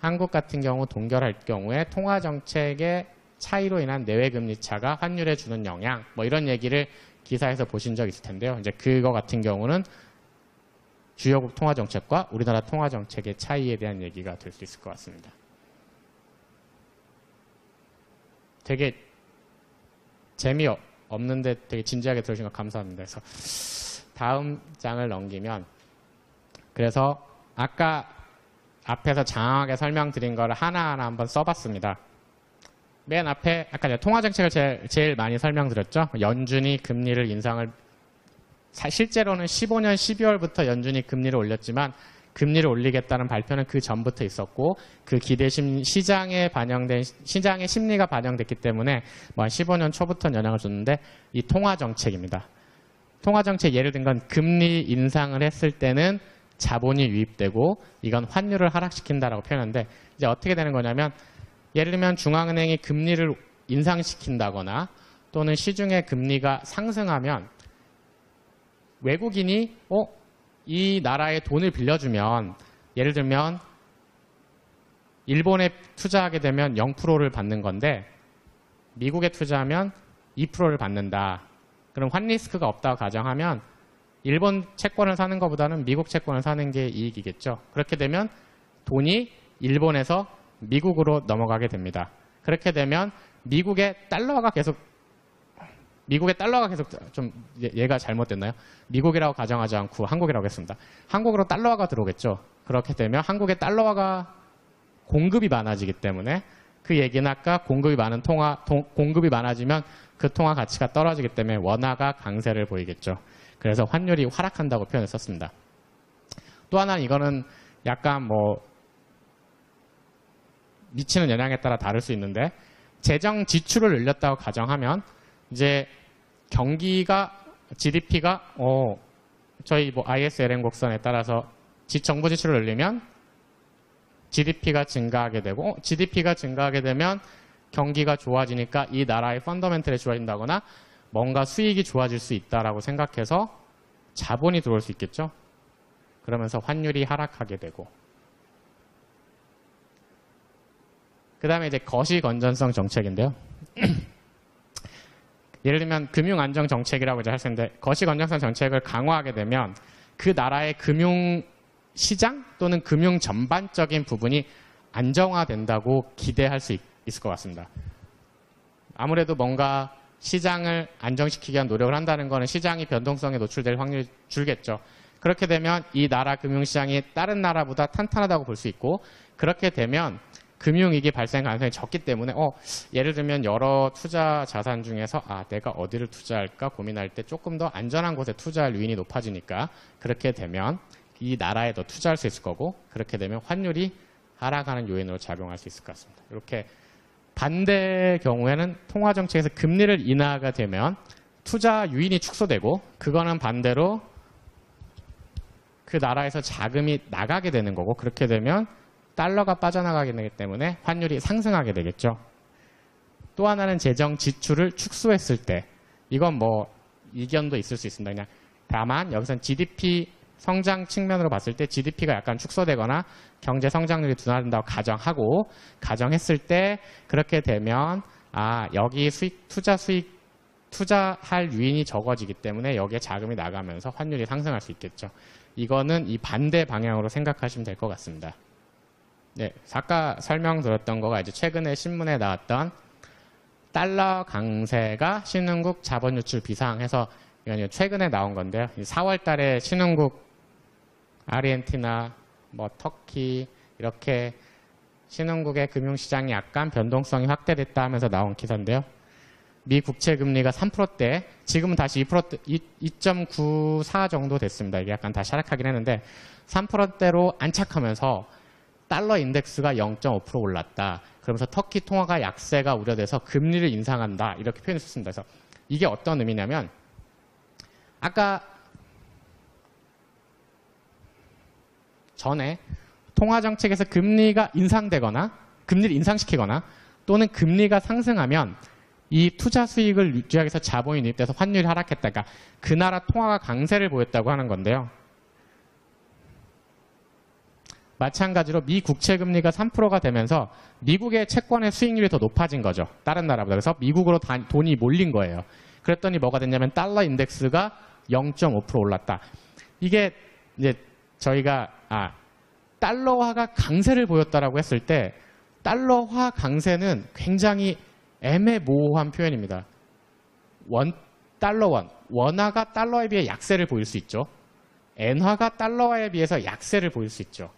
한국 같은 경우 동결할 경우에 통화 정책의 차이로 인한 내외 금리 차가 환율에 주는 영향 뭐 이런 얘기를 기사에서 보신 적 있을 텐데요. 이제 그거 같은 경우는 주요국 통화 정책과 우리나라 통화 정책의 차이에 대한 얘기가 될 수 있을 것 같습니다. 되게 재미없는데 되게 진지하게 들으신 거 감사합니다. 그래서 다음 장을 넘기면 그래서 아까 앞에서 장황하게 설명드린 거를 하나하나 한번 써봤습니다. 맨 앞에 아까 통화 정책을 제일 많이 설명드렸죠. 연준이 금리를 인상을 실제로는 15년 12월부터 연준이 금리를 올렸지만 금리를 올리겠다는 발표는 그 전부터 있었고 그 기대 시장에 반영된 시장의 심리가 반영됐기 때문에 뭐 15년 초부터 영향을 줬는데 이 통화 정책입니다. 통화 정책 예를 든 건 금리 인상을 했을 때는 자본이 유입되고 이건 환율을 하락시킨다라고 표현하는데 이제 어떻게 되는 거냐면 예를 들면 중앙은행이 금리를 인상시킨다거나 또는 시중의 금리가 상승하면 외국인이 이 나라에 돈을 빌려주면 예를 들면 일본에 투자하게 되면 0%를 받는 건데 미국에 투자하면 2%를 받는다. 그럼 환 리스크가 없다고 가정하면 일본 채권을 사는 것보다는 미국 채권을 사는 게 이익이겠죠. 그렇게 되면 돈이 일본에서 미국으로 넘어가게 됩니다. 그렇게 되면 미국의 달러가 계속 좀 얘가 잘못됐나요? 미국이라고 가정하지 않고 한국이라고 했습니다. 한국으로 달러화가 들어오겠죠. 그렇게 되면 한국의 달러화가 공급이 많아지기 때문에 그 얘기는 아까 공급이 많아지면 그 통화 가치가 떨어지기 때문에 원화가 강세를 보이겠죠. 그래서 환율이 하락한다고 표현을 썼습니다. 또 하나는 이거는 약간 뭐 미치는 영향에 따라 다를 수 있는데 재정 지출을 늘렸다고 가정하면 이제 경기가 GDP가 저희 뭐 ISLN 곡선에 따라서 정부 지출을 늘리면 GDP가 증가하게 되고 GDP가 증가하게 되면 경기가 좋아지니까 이 나라의 펀더멘털이 좋아진다거나 뭔가 수익이 좋아질 수 있다라고 생각해서 자본이 들어올 수 있겠죠. 그러면서 환율이 하락하게 되고 그 다음에 이제 거시 건전성 정책인데요. 예를 들면 금융안정정책이라고 이제 할 텐데 거시 건전성 정책을 강화하게 되면 그 나라의 금융시장 또는 금융 전반적인 부분이 안정화된다고 기대할 수 있을 것 같습니다. 아무래도 뭔가 시장을 안정시키기 위한 노력을 한다는 것은 시장이 변동성에 노출될 확률이 줄겠죠. 그렇게 되면 이 나라 금융시장이 다른 나라보다 탄탄하다고 볼 수 있고 그렇게 되면 금융위기 발생 가능성이 적기 때문에 예를 들면 여러 투자 자산 중에서 내가 어디를 투자할까 고민할 때 조금 더 안전한 곳에 투자할 유인이 높아지니까 그렇게 되면 이 나라에 더 투자할 수 있을 거고 그렇게 되면 환율이 하락하는 요인으로 작용할 수 있을 것 같습니다. 이렇게 반대 경우에는 통화정책에서 금리를 인하가 되면 투자 유인이 축소되고 그거는 반대로 그 나라에서 자금이 나가게 되는 거고 그렇게 되면 달러가 빠져나가게 되기 때문에 환율이 상승하게 되겠죠. 또 하나는 재정 지출을 축소했을 때. 이건 뭐 이견도 있을 수 있습니다. 그냥 다만 여기선 GDP 성장 측면으로 봤을 때 GDP가 약간 축소되거나 경제 성장률이 둔화된다고 가정했을 때 그렇게 되면 여기 투자할 유인이 적어지기 때문에 여기에 자금이 나가면서 환율이 상승할 수 있겠죠. 이거는 이 반대 방향으로 생각하시면 될 것 같습니다. 네, 아까 설명드렸던 거가 이제 최근에 신문에 나왔던 달러 강세가 신흥국 자본 유출 비상해서 이건 최근에 나온 건데요. 4월 달에 신흥국 아르헨티나, 터키 이렇게 신흥국의 금융시장이 약간 변동성이 확대됐다 하면서 나온 기사인데요. 미 국채 금리가 3%대, 지금은 다시 2.94 정도 됐습니다. 이게 약간 다시 하락하긴 했는데 3%대로 안착하면서 달러 인덱스가 0.5% 올랐다. 그러면서 터키 통화가 약세가 우려돼서 금리를 인상한다. 이렇게 표현했습니다. 그래서 이게 어떤 의미냐면 아까 전에 통화정책에서 금리가 인상되거나 금리를 인상시키거나 또는 금리가 상승하면 이 투자 수익을 유지하기 위해서 자본이 유입돼서 환율이 하락했다. 그러니까 그 나라 통화가 강세를 보였다고 하는 건데요. 마찬가지로 미 국채 금리가 3%가 되면서 미국의 채권의 수익률이 더 높아진 거죠. 다른 나라보다. 그래서 미국으로 돈이 몰린 거예요. 그랬더니 뭐가 됐냐면 달러 인덱스가 0.5% 올랐다. 이게 이제 저희가 달러화가 강세를 보였다라고 했을 때 달러화 강세는 굉장히 애매모호한 표현입니다. 원화가 달러에 비해 약세를 보일 수 있죠. 엔화가 달러화에 비해서 약세를 보일 수 있죠.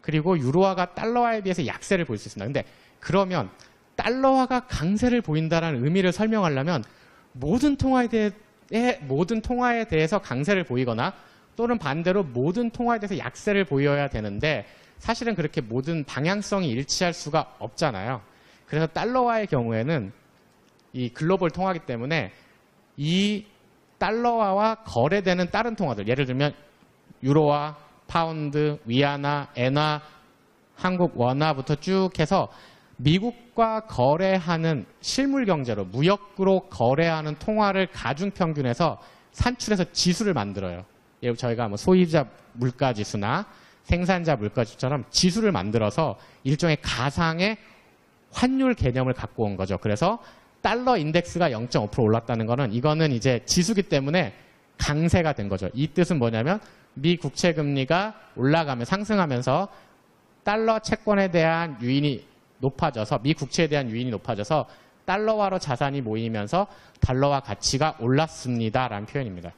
그리고 유로화가 달러화에 비해서 약세를 보일 수 있습니다. 근데 그러면 달러화가 강세를 보인다는 의미를 설명하려면 모든 통화에 대해서 강세를 보이거나 또는 반대로 모든 통화에 대해서 약세를 보여야 되는데 사실은 그렇게 모든 방향성이 일치할 수가 없잖아요. 그래서 달러화의 경우에는 이 글로벌 통화이기 때문에 이 달러화와 거래되는 다른 통화들, 예를 들면 유로화, 파운드, 위안화, 엔화, 한국 원화부터 쭉 해서 미국과 거래하는 실물 경제로 무역으로 거래하는 통화를 가중평균해서 산출해서 지수를 만들어요. 예를 저희가 소비자 물가지수나 생산자 물가지수처럼 지수를 만들어서 일종의 가상의 환율 개념을 갖고 온 거죠. 그래서 달러 인덱스가 0.5% 올랐다는 거는 이거는 이제 지수기 때문에 강세가 된 거죠. 이 뜻은 뭐냐면 미 국채 금리가 상승하면서 달러 채권에 대한 유인이 높아져서 미 국채에 대한 유인이 높아져서 달러화로 자산이 모이면서 달러화 가치가 올랐습니다라는 표현입니다.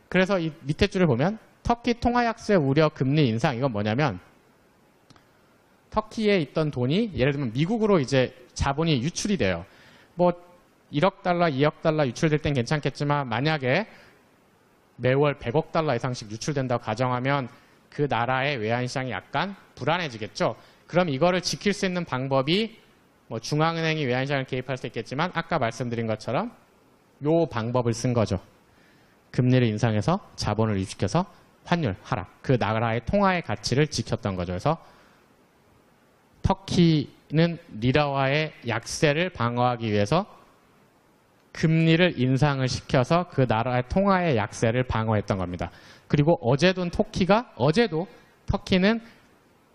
그래서 이 밑에 줄을 보면 터키 통화 약세 우려 금리 인상, 이건 뭐냐면 터키에 있던 돈이 예를 들면 미국으로 이제 자본이 유출이 돼요. 1억 달러, 2억 달러 유출될 땐 괜찮겠지만 만약에 매월 100억 달러 이상씩 유출된다고 가정하면 그 나라의 외환시장이 약간 불안해지겠죠. 그럼 이거를 지킬 수 있는 방법이 중앙은행이 외환시장을 개입할 수 있겠지만 아까 말씀드린 것처럼 요 방법을 쓴 거죠. 금리를 인상해서 자본을 유입시켜서 환율 하락, 그 나라의 통화의 가치를 지켰던 거죠. 그래서 터키는 리라화의 약세를 방어하기 위해서 금리를 인상을 시켜서 그 나라의 통화의 약세를 방어했던 겁니다. 그리고 어제도 터키는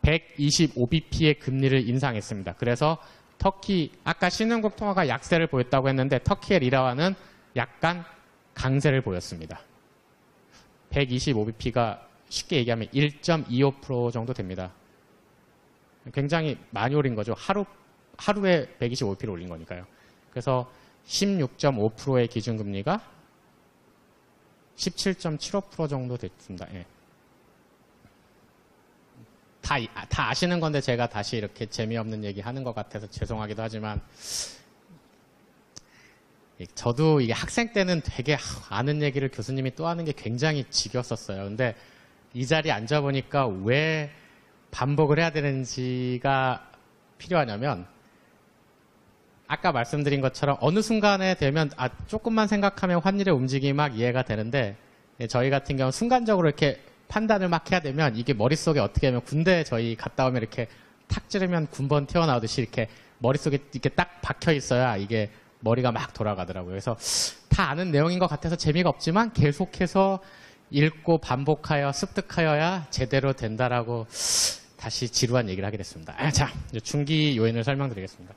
125bp의 금리를 인상했습니다. 그래서 터키, 아까 신흥국 통화가 약세를 보였다고 했는데 터키의 리라화는 약간 강세를 보였습니다. 125bp가 쉽게 얘기하면 1.25% 정도 됩니다. 굉장히 많이 올린 거죠. 하루에 125bp를 올린 거니까요. 그래서 16.5%의 기준금리가 17.75% 정도 됐습니다. 예. 다 아시는 건데 제가 다시 이렇게 재미없는 얘기 하는 것 같아서 죄송하기도 하지만 저도 이게 학생 때는 되게 아는 얘기를 교수님이 또 하는 게 굉장히 지겼었어요. 근데 이 자리에 앉아보니까 왜 반복을 해야 되는지가 필요하냐면 아까 말씀드린 것처럼 어느 순간에 되면 조금만 생각하면 환율의 움직임이 막 이해가 되는데 저희 같은 경우는 순간적으로 이렇게 판단을 막 해야 되면 이게 머릿속에 어떻게 하면 군대 저희 갔다 오면 이렇게 탁 찌르면 군번 튀어나오듯이 이렇게 머릿속에 이렇게 딱 박혀 있어야 이게 머리가 막 돌아가더라고요. 그래서 다 아는 내용인 것 같아서 재미가 없지만 계속해서 읽고 반복하여 습득하여야 제대로 된다라고 다시 지루한 얘기를 하게 됐습니다. 자, 이제 중기 요인을 설명드리겠습니다.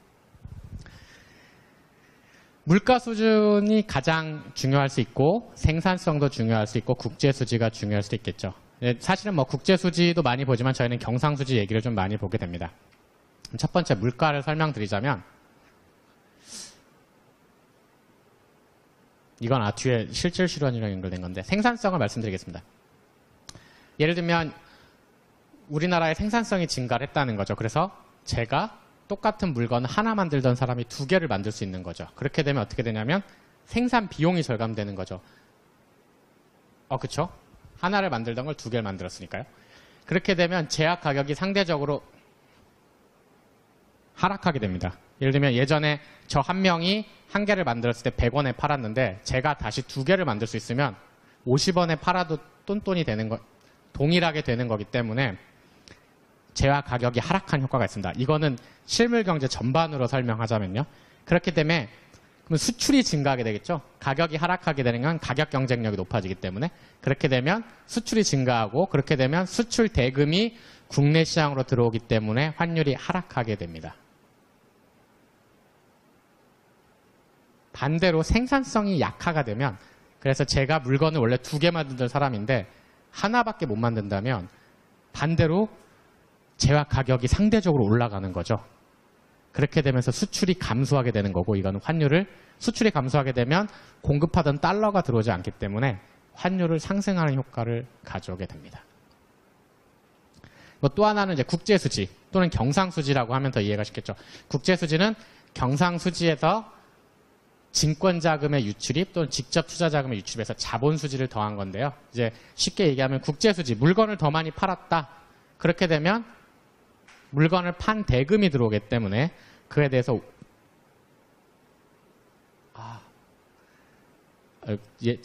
물가 수준이 가장 중요할 수 있고 생산성도 중요할 수 있고 국제 수지가 중요할 수도 있겠죠. 사실은 뭐 국제 수지도 많이 보지만 저희는 경상 수지 얘기를 좀 많이 보게 됩니다. 첫 번째 물가를 설명드리자면 이건 뒤에 실질 실현이랑 연결된 건데 생산성을 말씀드리겠습니다. 예를 들면 우리나라의 생산성이 증가를 했다는 거죠. 그래서 제가 똑같은 물건 하나 만들던 사람이 두 개를 만들 수 있는 거죠. 그렇게 되면 어떻게 되냐면 생산 비용이 절감되는 거죠. 그쵸? 하나를 만들던 걸 두 개를 만들었으니까요. 그렇게 되면 제약 가격이 상대적으로 하락하게 됩니다. 예를 들면 예전에 저 한 명이 한 개를 만들었을 때 100원에 팔았는데 제가 다시 두 개를 만들 수 있으면 50원에 팔아도 똔똔이 되는 거, 동일하게 되는 거기 때문에 제약 가격이 하락한 효과가 있습니다. 이거는 실물 경제 전반으로 설명하자면요. 그렇기 때문에 그러면 수출이 증가하게 되겠죠. 가격이 하락하게 되는 건 가격 경쟁력이 높아지기 때문에 그렇게 되면 수출이 증가하고 그렇게 되면 수출 대금이 국내 시장으로 들어오기 때문에 환율이 하락하게 됩니다. 반대로 생산성이 약화가 되면 그래서 제가 물건을 원래 두 개 만든 사람인데 하나밖에 못 만든다면 반대로 제약 가격이 상대적으로 올라가는 거죠. 그렇게 되면서 수출이 감소하게 되는 거고 이거는 환율을 수출이 감소하게 되면 공급하던 달러가 들어오지 않기 때문에 환율을 상승하는 효과를 가져오게 됩니다. 또 하나는 이제 국제수지 또는 경상수지라고 하면 더 이해가 쉽겠죠. 국제수지는 경상수지에서 증권자금의 유출입 또는 직접 투자자금의 유출입에서 자본수지를 더한 건데요. 이제 쉽게 얘기하면 국제수지, 물건을 더 많이 팔았다. 그렇게 되면 물건을 판 대금이 들어오기 때문에 그에 대해서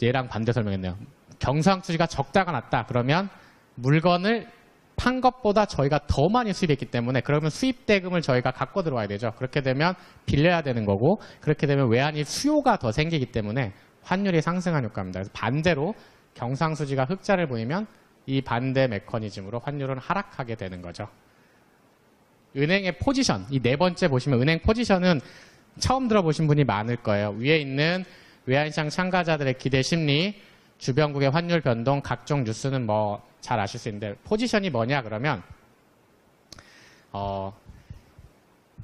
얘랑 반대 설명했네요. 경상수지가 적다가 낮다. 그러면 물건을 판 것보다 저희가 더 많이 수입했기 때문에 그러면 수입 대금을 저희가 갖고 들어와야 되죠. 그렇게 되면 빌려야 되는 거고 그렇게 되면 외환이 수요가 더 생기기 때문에 환율이 상승한 효과입니다. 그래서 반대로 경상수지가 흑자를 보이면 이 반대 메커니즘으로 환율은 하락하게 되는 거죠. 은행의 포지션, 이 네 번째 보시면 은행 포지션은 처음 들어보신 분이 많을 거예요. 위에 있는 외환시장 참가자들의 기대 심리, 주변국의 환율 변동, 각종 뉴스는 뭐 잘 아실 수 있는데 포지션이 뭐냐 그러면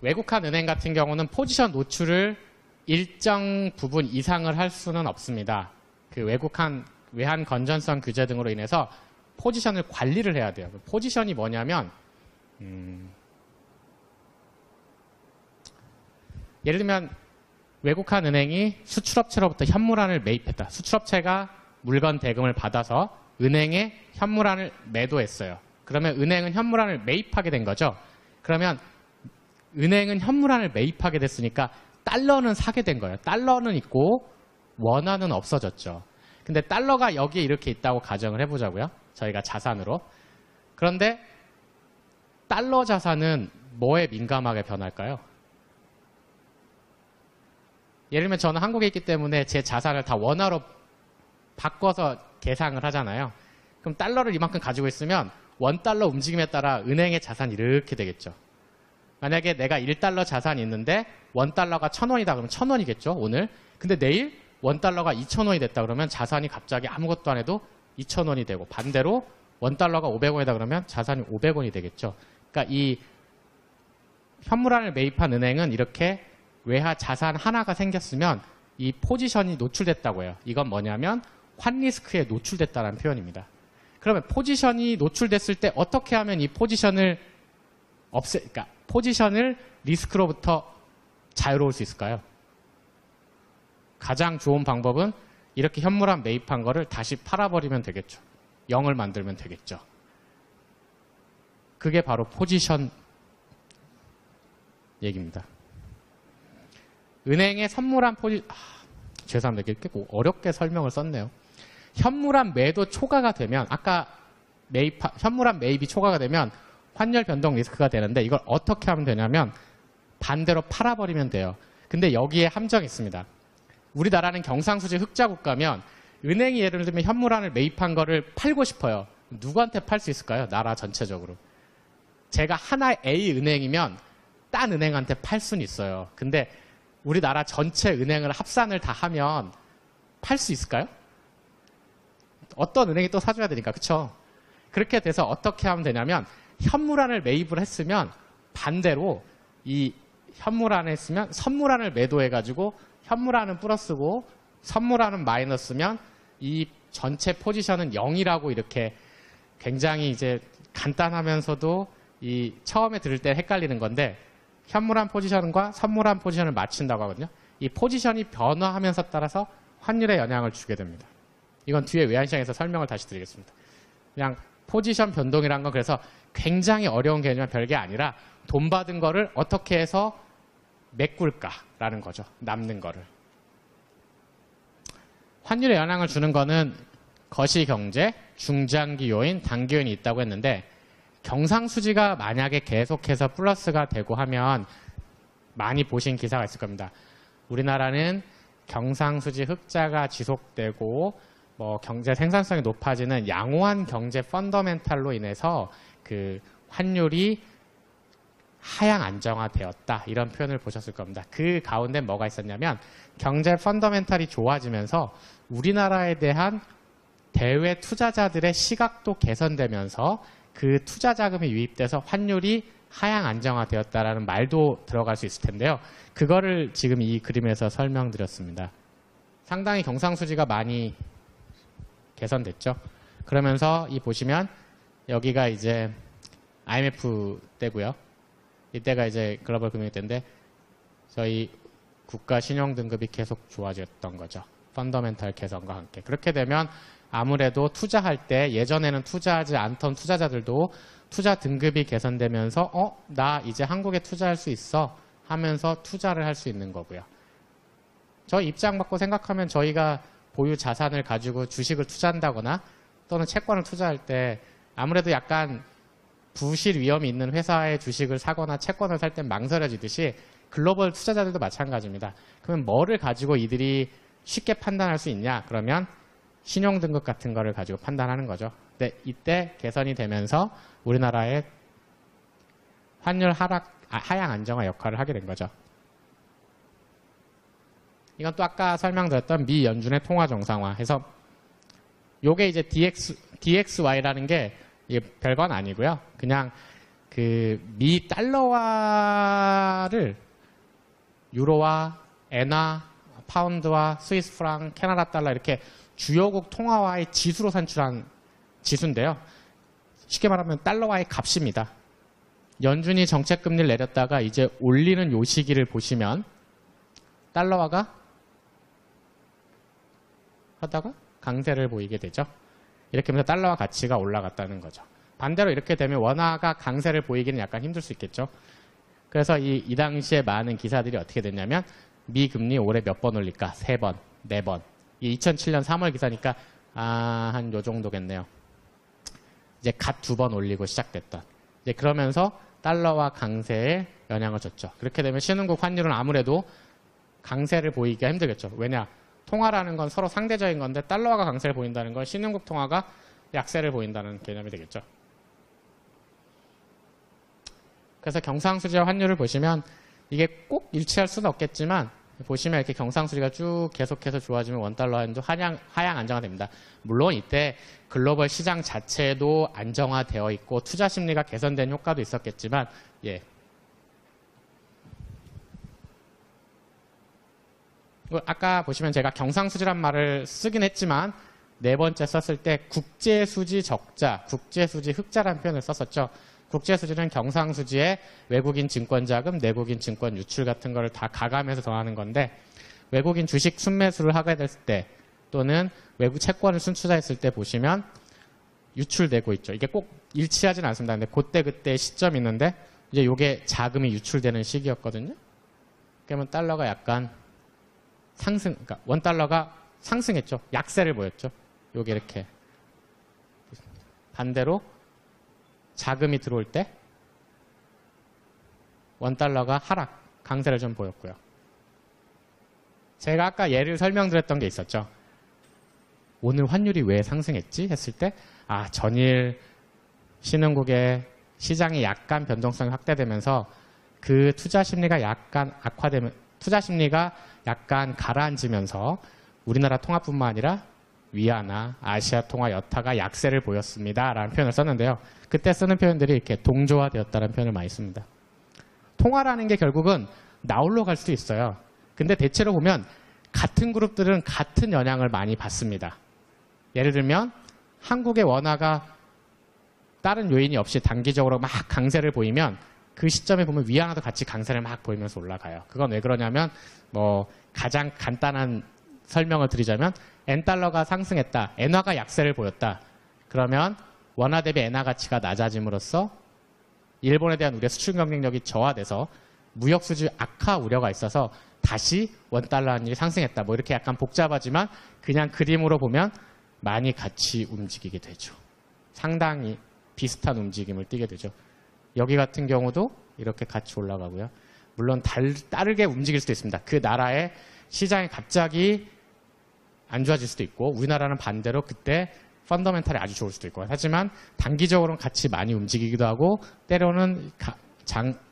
외국한 은행 같은 경우는 포지션 노출을 일정 부분 이상을 할 수는 없습니다. 그 외환 건전성 규제 등으로 인해서 포지션을 관리를 해야 돼요. 포지션이 뭐냐면 예를 들면 외국한 은행이 수출업체로부터 현물환을 매입했다. 수출업체가 물건 대금을 받아서 은행에 현물환을 매도했어요. 그러면 은행은 현물환을 매입하게 된 거죠. 그러면 은행은 현물환을 매입하게 됐으니까 달러는 사게 된 거예요. 달러는 있고 원화는 없어졌죠. 근데 달러가 여기에 이렇게 있다고 가정을 해보자고요. 저희가 자산으로. 그런데 달러 자산은 뭐에 민감하게 변할까요? 예를 들면 저는 한국에 있기 때문에 제 자산을 다 원화로 바꿔서 계상을 하잖아요. 그럼 달러를 이만큼 가지고 있으면 원달러 움직임에 따라 은행의 자산이 이렇게 되겠죠. 만약에 내가 1달러 자산이 있는데 원달러가 1,000원이다 그러면 1,000원이겠죠, 오늘. 근데 내일 원달러가 2,000원이 됐다 그러면 자산이 갑자기 아무것도 안 해도 2,000원이 되고 반대로 원달러가 500원이다 그러면 자산이 500원이 되겠죠. 그러니까 이 현물환을 매입한 은행은 이렇게 외화 자산 하나가 생겼으면 이 포지션이 노출됐다고 해요. 이건 뭐냐면 환리스크에 노출됐다는 표현입니다. 그러면 포지션이 노출됐을 때 어떻게 하면 이 포지션을 그러니까 포지션을 리스크로부터 자유로울 수 있을까요? 가장 좋은 방법은 이렇게 현물환 매입한 거를 다시 팔아버리면 되겠죠. 0을 만들면 되겠죠. 그게 바로 포지션 얘기입니다. 은행의 선물한 죄송합니다. 이렇게 꼭 어렵게 설명을 썼네요. 현물환 매도 초과가 되면 아까 현물환 매입이 초과가 되면 환율 변동 리스크가 되는데 이걸 어떻게 하면 되냐면 반대로 팔아버리면 돼요. 근데 여기에 함정이 있습니다. 우리나라는 경상수지 흑자 국가면 은행이 예를 들면 현물환을 매입한 거를 팔고 싶어요. 누구한테 팔 수 있을까요? 나라 전체적으로. 제가 하나의 A 은행이면 딴 은행한테 팔 수는 있어요. 근데 우리나라 전체 은행을 합산을 다 하면 팔 수 있을까요? 어떤 은행이 또 사줘야 되니까, 그쵸? 그렇게 돼서 어떻게 하면 되냐면 현물환을 매입을 했으면 반대로 이 현물환을 했으면 선물환을 매도해가지고 현물환은 플러스고 선물환은 마이너스면 이 전체 포지션은 0이라고 이렇게 굉장히 이제 간단하면서도 이 처음에 들을 때 헷갈리는 건데 현물환 포지션과 선물환 포지션을 맞춘다고 하거든요. 이 포지션이 변화하면서 따라서 환율에 영향을 주게 됩니다. 이건 뒤에 외환시장에서 설명을 다시 드리겠습니다. 그냥 포지션 변동이란 건 그래서 굉장히 어려운 개념은 별게 아니라 돈 받은 거를 어떻게 해서 메꿀까라는 거죠. 남는 거를. 환율에 영향을 주는 거는 거시경제, 중장기 요인, 단기 요인이 있다고 했는데 경상수지가 만약에 계속해서 플러스가 되고 하면 많이 보신 기사가 있을 겁니다. 우리나라는 경상수지 흑자가 지속되고 뭐 경제 생산성이 높아지는 양호한 경제 펀더멘탈로 인해서 그 환율이 하향 안정화되었다 이런 표현을 보셨을 겁니다. 그 가운데 뭐가 있었냐면 경제 펀더멘탈이 좋아지면서 우리나라에 대한 대외 투자자들의 시각도 개선되면서 그 투자 자금이 유입돼서 환율이 하향 안정화되었다라는 말도 들어갈 수 있을 텐데요. 그거를 지금 이 그림에서 설명드렸습니다. 상당히 경상수지가 많이 개선됐죠. 그러면서 이 보시면 여기가 이제 IMF 때고요. 이때가 이제 글로벌 금융위 때인데 저희 국가 신용 등급이 계속 좋아졌던 거죠. 펀더멘탈 개선과 함께. 그렇게 되면 아무래도 투자할 때 예전에는 투자하지 않던 투자자들도 투자 등급이 개선되면서 나 이제 한국에 투자할 수 있어 하면서 투자를 할 수 있는 거고요. 저 입장 받고 생각하면 저희가 보유 자산을 가지고 주식을 투자한다거나 또는 채권을 투자할 때 아무래도 약간 부실 위험이 있는 회사의 주식을 사거나 채권을 살 땐 망설여지듯이 글로벌 투자자들도 마찬가지입니다. 그러면 뭐를 가지고 이들이 쉽게 판단할 수 있냐? 그러면 신용등급 같은 거를 가지고 판단하는 거죠. 근데 이때 개선이 되면서 우리나라의 환율 하향 안정화 역할을 하게 된 거죠. 이건 또 아까 설명드렸던 미 연준의 통화 정상화 해서 요게 이제 DXY라는 게 별건 아니고요. 그냥 그 미 달러화를 유로와 엔화, 파운드와 스위스 프랑, 캐나다 달러 이렇게 주요국 통화와의 지수로 산출한 지수인데요. 쉽게 말하면 달러와의 값입니다. 연준이 정책금리를 내렸다가 이제 올리는 요 시기를 보시면 달러화가 하다가 강세를 보이게 되죠. 이렇게 하면서 달러화 가치가 올라갔다는 거죠. 반대로 이렇게 되면 원화가 강세를 보이기는 약간 힘들 수 있겠죠. 그래서 이 당시에 많은 기사들이 어떻게 됐냐면 미 금리 올해 몇 번 올릴까? 3번, 4번. 이 2007년 3월 기사니까 한 요 정도겠네요. 이제 갓 2번 올리고 시작됐던. 이제 그러면서 달러와 강세에 영향을 줬죠. 그렇게 되면 신흥국 환율은 아무래도 강세를 보이기가 힘들겠죠. 왜냐? 통화라는 건 서로 상대적인 건데 달러화가 강세를 보인다는 건 신흥국 통화가 약세를 보인다는 개념이 되겠죠. 그래서 경상수지와 환율을 보시면 이게 꼭 일치할 수는 없겠지만 보시면 이렇게 경상수지가 쭉 계속해서 좋아지면 원달러화도 하향 안정화됩니다. 물론 이때 글로벌 시장 자체도 안정화되어 있고 투자 심리가 개선된 효과도 있었겠지만 예. 아까 보시면 제가 경상수지란 말을 쓰긴 했지만 네 번째 썼을 때 국제수지 적자, 국제수지 흑자라는 표현을 썼었죠. 국제수지는 경상수지에 외국인 증권자금, 내국인 증권 유출 같은 거를 다 가감해서 더하는 건데 외국인 주식 순매수를 하게 됐을 때 또는 외국 채권을 순투자했을 때 보시면 유출되고 있죠. 이게 꼭 일치하진 않습니다. 근데 그때 시점이 있는데 이제 이게 자금이 유출되는 시기였거든요. 그러면 달러가 약간 상승, 그러니까 원달러가 상승했죠. 약세를 보였죠. 요게 이렇게 반대로 자금이 들어올 때 원달러가 하락, 강세를 좀 보였고요. 제가 아까 예를 설명드렸던 게 있었죠. 오늘 환율이 왜 상승했지? 했을 때 전일 신흥국의 시장이 약간 변동성이 확대되면서 그 투자 심리가 약간 악화되면 투자 심리가 약간 가라앉으면서 우리나라 통화뿐만 아니라 위아나, 아시아 통화 여타가 약세를 보였습니다. 라는 표현을 썼는데요. 그때 쓰는 표현들이 이렇게 동조화되었다는 표현을 많이 씁니다. 통화라는 게 결국은 나홀로 갈 수도 있어요. 근데 대체로 보면 같은 그룹들은 같은 영향을 많이 받습니다. 예를 들면 한국의 원화가 다른 요인이 없이 단기적으로 막 강세를 보이면 그 시점에 보면 위안화도 같이 강세를 막 보이면서 올라가요. 그건 왜 그러냐면 가장 간단한 설명을 드리자면 엔달러가 상승했다. 엔화가 약세를 보였다. 그러면 원화 대비 엔화 가치가 낮아짐으로써 일본에 대한 우리의 수출 경쟁력이 저하돼서 무역 수지 악화 우려가 있어서 다시 원달러 환율이 상승했다. 이렇게 약간 복잡하지만 그냥 그림으로 보면 많이 같이 움직이게 되죠. 상당히 비슷한 움직임을 띠게 되죠. 여기 같은 경우도 이렇게 같이 올라가고요. 물론 다르게 움직일 수도 있습니다. 그 나라의 시장이 갑자기 안 좋아질 수도 있고 우리나라는 반대로 그때 펀더멘탈이 아주 좋을 수도 있고 하지만 단기적으로는 같이 많이 움직이기도 하고 때로는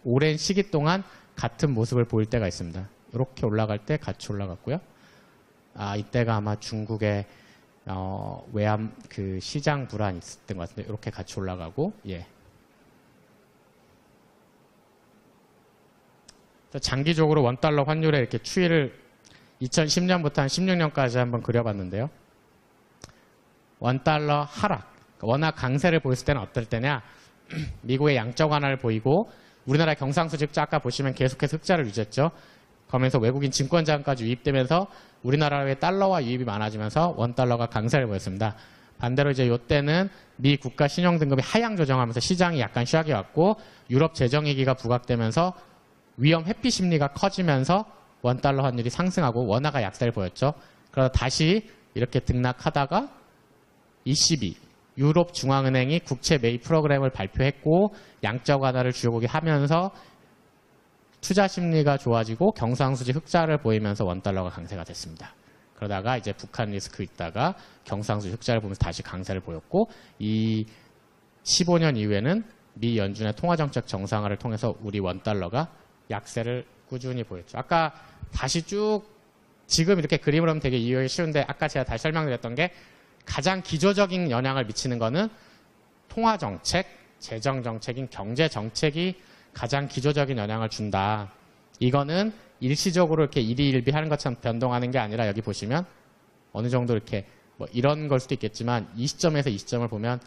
오랜 시기 동안 같은 모습을 보일 때가 있습니다. 이렇게 올라갈 때 같이 올라갔고요. 이때가 아마 중국의 외환 그 시장 불안이 있었던 것 같은데 이렇게 같이 올라가고 장기적으로 원달러 환율의 이렇게 추이를 2010년부터 한 16년까지 한번 그려봤는데요. 원달러 하락, 워낙 강세를 보였을 때는 어떨 때냐? 미국의 양적 완화를 보이고 우리나라 경상수지 아까 보시면 계속해서 흑자를 유지했죠. 그러면서 외국인 증권 자금까지 유입되면서 우리나라의 달러와 유입이 많아지면서 원달러가 강세를 보였습니다. 반대로 이제 이때는 미 국가 신용 등급이 하향 조정하면서 시장이 약간 쉬하게 왔고 유럽 재정 위기가 부각되면서 위험 회피 심리가 커지면서 원달러 환율이 상승하고 원화가 약세를 보였죠. 그러다 다시 이렇게 등락하다가 ECB, 유럽 중앙은행이 국채 매입 프로그램을 발표했고 양적 완화를 주요국이 하면서 투자 심리가 좋아지고 경상수지 흑자를 보이면서 원달러가 강세가 됐습니다. 그러다가 이제 북한 리스크 있다가 경상수지 흑자를 보면서 다시 강세를 보였고 이 15년 이후에는 미 연준의 통화정책 정상화를 통해서 우리 원달러가 약세를 꾸준히 보였죠. 아까 다시 쭉 지금 이렇게 그림으로 하면 되게 이해하기 쉬운데 아까 제가 다시 설명드렸던 게 가장 기조적인 영향을 미치는 거는 통화정책, 재정정책인 경제정책이 가장 기조적인 영향을 준다. 이거는 일시적으로 이렇게 일희일비 하는 것처럼 변동하는 게 아니라 여기 보시면 어느 정도 이렇게 이런 걸 수도 있겠지만 이 시점에서 이 시점을 보면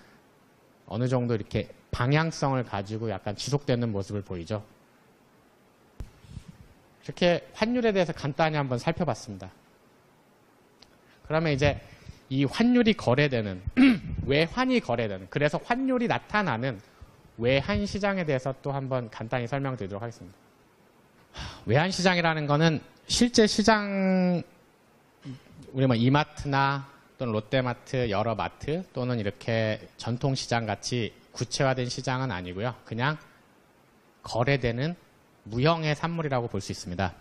어느 정도 이렇게 방향성을 가지고 약간 지속되는 모습을 보이죠. 이렇게 환율에 대해서 간단히 한번 살펴봤습니다. 그러면 이제 이 환율이 거래되는, 외환이 거래되는, 그래서 환율이 나타나는 외환 시장에 대해서 또 한번 간단히 설명드리도록 하겠습니다. 외환 시장이라는 거는 실제 시장, 우리 이마트나 또는 롯데마트, 여러 마트 또는 이렇게 전통 시장 같이 구체화된 시장은 아니고요. 그냥 거래되는 무형의 산물이라고 볼 수 있습니다.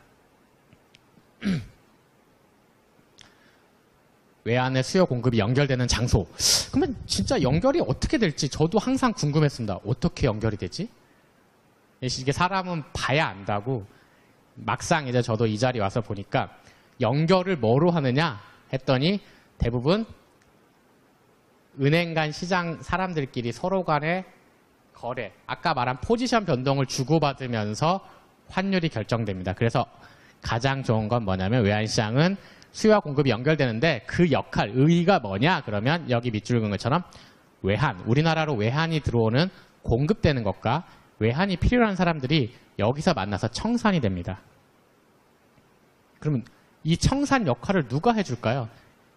외환의 수요 공급이 연결되는 장소. 그러면 진짜 연결이 어떻게 될지 저도 항상 궁금했습니다. 어떻게 연결이 되지? 이게 사람은 봐야 안다고 막상 이제 저도 이 자리에 와서 보니까 연결을 뭐로 하느냐 했더니 대부분 은행 간 시장 사람들끼리 서로 간의 거래, 아까 말한 포지션 변동을 주고받으면서 환율이 결정됩니다. 그래서 가장 좋은 건 뭐냐면 외환시장은 수요와 공급이 연결되는데 그 역할, 의의가 뭐냐? 그러면 여기 밑줄 그은 것처럼 외환, 우리나라로 외환이 들어오는 공급되는 것과 외환이 필요한 사람들이 여기서 만나서 청산이 됩니다. 그러면 이 청산 역할을 누가 해줄까요?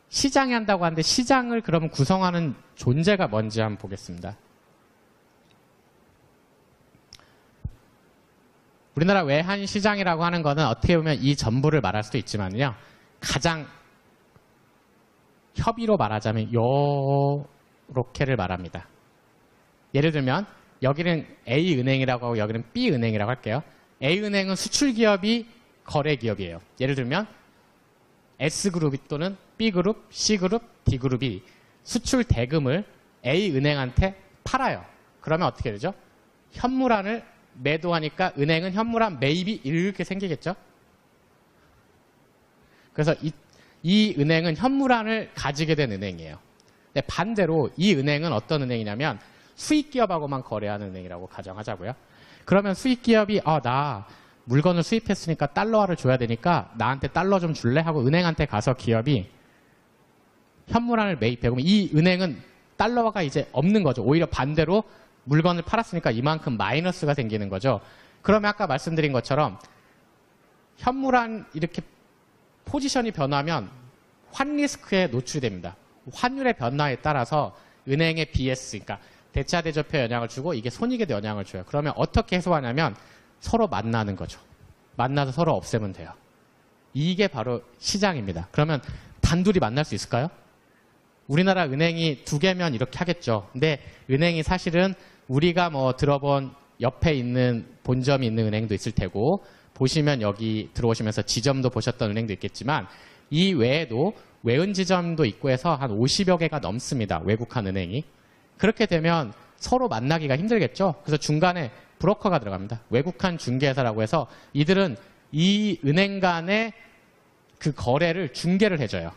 시장이 한다고 하는데 시장을 그러면 구성하는 존재가 뭔지 한번 보겠습니다. 우리나라 외환 시장이라고 하는 거는 어떻게 보면 이 전부를 말할 수도 있지만요. 가장 협의로 말하자면 요렇게를 말합니다. 예를 들면 여기는 A은행이라고 하고 여기는 B은행이라고 할게요. A은행은 수출기업이 거래기업이에요. 예를 들면 S그룹 또는 B그룹, C그룹, D그룹이 수출 대금을 A은행한테 팔아요. 그러면 어떻게 되죠? 현물환을 매도하니까 은행은 현물환 매입이 이렇게 생기겠죠? 그래서 이 은행은 현물환을 가지게 된 은행이에요. 근데 반대로 이 은행은 어떤 은행이냐면 수익기업하고만 거래하는 은행이라고 가정하자고요. 그러면 수익기업이 나 물건을 수입했으니까 달러화를 줘야 되니까 나한테 달러 좀 줄래? 하고 은행한테 가서 기업이 현물환을 매입해. 그럼 이 은행은 달러화가 이제 없는 거죠. 오히려 반대로 물건을 팔았으니까 이만큼 마이너스가 생기는 거죠. 그러면 아까 말씀드린 것처럼 현물환 이렇게 포지션이 변하면 환 리스크에 노출이 됩니다. 환율의 변화에 따라서 은행의 BS, 그러니까 대차대조표에 영향을 주고 이게 손익에도 영향을 줘요. 그러면 어떻게 해소하냐면 서로 만나는 거죠. 만나서 서로 없애면 돼요. 이게 바로 시장입니다. 그러면 단둘이 만날 수 있을까요? 우리나라 은행이 두 개면 이렇게 하겠죠. 근데 은행이 사실은 우리가 뭐 들어본 옆에 있는 본점이 있는 은행도 있을 테고 보시면 여기 들어오시면서 지점도 보셨던 은행도 있겠지만 이 외에도 외은 지점도 있고 해서 한 50여 개가 넘습니다. 외국한 은행이. 그렇게 되면 서로 만나기가 힘들겠죠. 그래서 중간에 브로커가 들어갑니다. 외국한 중개사라고 해서 이들은 이 은행 간의 그 거래를 중개를 해줘요.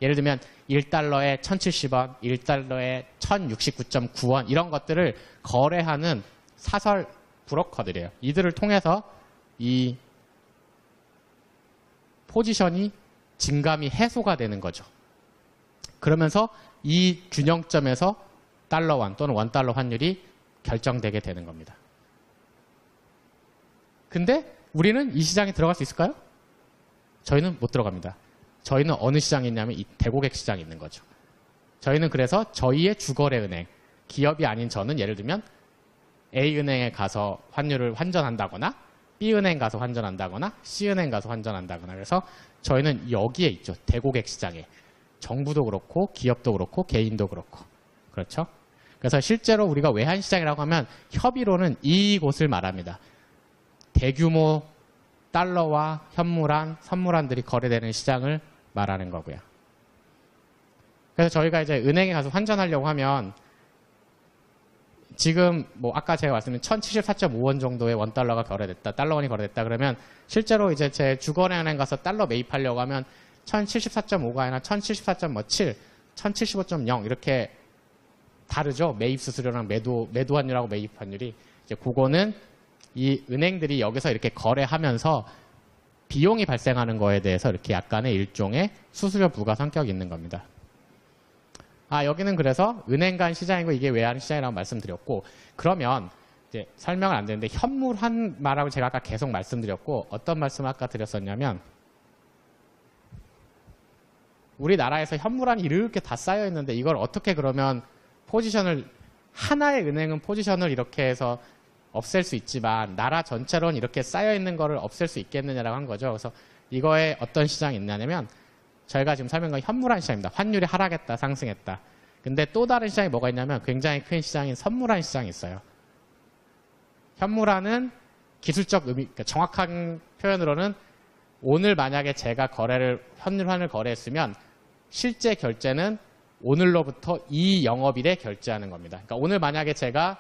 예를 들면 1달러에 1,070원, 1달러에 1,069.9원 이런 것들을 거래하는 사설 브로커들이에요. 이들을 통해서 이 포지션이 증감이 해소가 되는 거죠. 그러면서 이 균형점에서 달러환 또는 원달러 환율이 결정되게 되는 겁니다. 근데 우리는 이 시장에 들어갈 수 있을까요? 저희는 못 들어갑니다. 저희는 어느 시장에 있냐면 이 대고객 시장에 있는 거죠. 저희는 그래서 저희의 주거래 은행, 기업이 아닌 저는 예를 들면 A은행에 가서 환율을 환전한다거나 B은행 가서 환전한다거나 C은행 가서 환전한다거나 그래서 저희는 여기에 있죠. 대고객 시장에. 정부도 그렇고 기업도 그렇고 개인도 그렇고. 그렇죠? 그래서 실제로 우리가 외환시장이라고 하면 협의로는 이곳을 말합니다. 대규모 달러와 현물환, 선물환들이 거래되는 시장을 말하는 거고요. 그래서 저희가 이제 은행에 가서 환전하려고 하면 지금 뭐 아까 제가 말씀드린 1,074.5원 정도의 원달러가 거래됐다, 달러원이 거래됐다 그러면 실제로 이제 제 주거래 은행 가서 달러 매입하려고 하면 1,074.5가 아니라 1,074.7, 1,075.0 이렇게 다르죠. 매입 수수료랑 매도 환율하고 매입 환율이 이제 그거는 이 은행들이 여기서 이렇게 거래하면서 비용이 발생하는 거에 대해서 이렇게 약간의 일종의 수수료 부과 성격이 있는 겁니다. 여기는 그래서 은행 간 시장이고 이게 외환 시장이라고 말씀드렸고 그러면 이제 설명을 안 되는데 현물환 말하고 제가 아까 계속 말씀드렸고 어떤 말씀을 아까 드렸었냐면 우리나라에서 현물환이 이렇게 다 쌓여 있는데 이걸 어떻게 그러면 포지션을 하나의 은행은 포지션을 이렇게 해서 없앨 수 있지만 나라 전체로는 이렇게 쌓여 있는 거를 없앨 수 있겠느냐라고 한 거죠. 그래서 이거에 어떤 시장이 있냐면 저희가 지금 설명한 현물환 시장입니다. 환율이 하락했다, 상승했다. 근데 또 다른 시장이 뭐가 있냐면 굉장히 큰 시장인 선물환 시장이 있어요. 현물환은 기술적 의미, 그러니까 정확한 표현으로는 오늘 만약에 제가 현물환을 거래했으면 실제 결제는 오늘로부터 이 영업일에 결제하는 겁니다. 그러니까 오늘 만약에 제가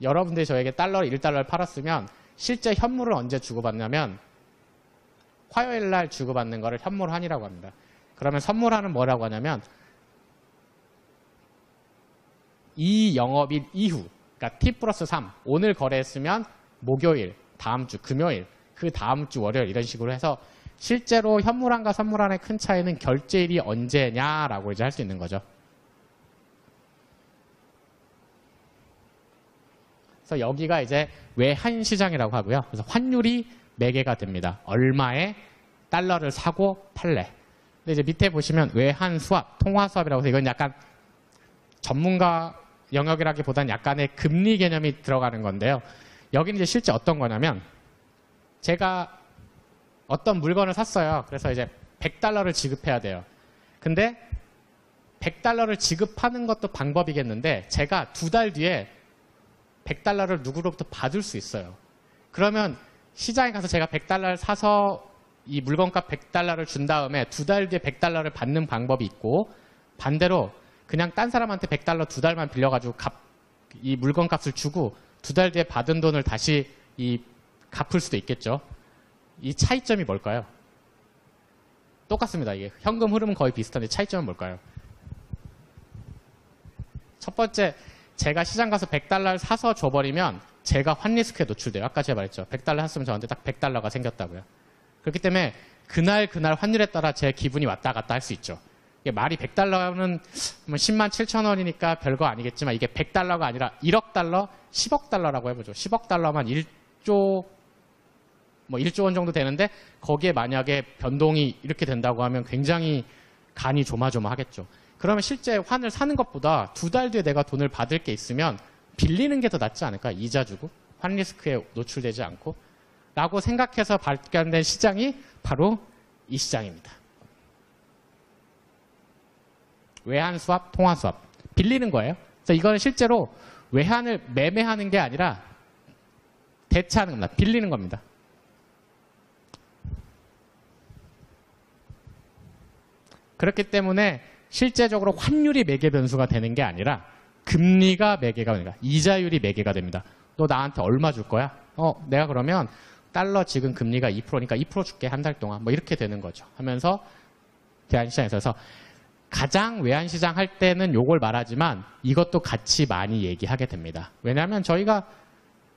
여러분들이 저에게 1달러를 팔았으면 실제 현물을 언제 주고받냐면 화요일 날 주고받는 거를 현물환이라고 합니다. 그러면 선물환은 뭐라고 하냐면 이 영업일 이후, 그러니까 T+3, 오늘 거래했으면 목요일, 다음 주 금요일, 그 다음 주 월요일 이런 식으로 해서 실제로 현물환과 선물환의 큰 차이는 결제일이 언제냐라고 이제 할 수 있는 거죠. 그래서 여기가 이제 외환 시장이라고 하고요. 그래서 환율이 매개가 됩니다. 얼마에 달러를 사고 팔래. 근데 이제 밑에 보시면 외환 수합, 통화 수합이라고 해서 이건 약간 전문가 영역이라기보다는 약간의 금리 개념이 들어가는 건데요. 여기는 이제 실제 어떤 거냐면 제가 어떤 물건을 샀어요. 그래서 이제 100달러를 지급해야 돼요. 근데 100달러를 지급하는 것도 방법이겠는데 제가 2달 뒤에 100달러를 누구로부터 받을 수 있어요. 그러면 시장에 가서 제가 100달러를 사서 이 물건값 100달러를 준 다음에 2달 뒤에 100달러를 받는 방법이 있고, 반대로 그냥 딴 사람한테 100달러 2달만 빌려가지고 이 물건값을 주고 2달 뒤에 받은 돈을 다시 갚을 수도 있겠죠. 이 차이점이 뭘까요? 똑같습니다. 이게 현금 흐름은 거의 비슷한데 차이점은 뭘까요? 첫 번째, 제가 시장 가서 100달러를 사서 줘버리면 제가 환리스크에 노출돼요. 아까 제가 말했죠. 100달러 샀으면 저한테 딱 100달러가 생겼다고요. 그렇기 때문에 그날 환율에 따라 제 기분이 왔다 갔다 할 수 있죠. 이게 말이 100달러는 10만 7천 원이니까 별거 아니겠지만 이게 100달러가 아니라 1억 달러, 10억 달러라고 해보죠. 10억 달러만 1조 원 정도 되는데 거기에 만약에 변동이 이렇게 된다고 하면 굉장히 간이 조마조마하겠죠. 그러면 실제 환을 사는 것보다 2달 뒤에 내가 돈을 받을 게 있으면 빌리는 게 더 낫지 않을까? 이자 주고 환 리스크에 노출되지 않고 라고 생각해서 발견된 시장이 바로 이 시장입니다. 외환 수합, 통화 수합. 빌리는 거예요. 그래서 이거는 실제로 외환을 매매하는 게 아니라 대체하는 겁니다. 빌리는 겁니다. 그렇기 때문에 실제적으로 환율이 매개 변수가 되는 게 아니라 금리가 매개가 됩니다. 이자율이 매개가 됩니다. 너 나한테 얼마 줄 거야? 내가 그러면 달러 지금 금리가 2%니까 2% 줄게 한 달 동안. 뭐 이렇게 되는 거죠. 하면서 대한시장에서 가장 외환시장 할 때는 요걸 말하지만 이것도 같이 많이 얘기하게 됩니다. 왜냐하면 저희가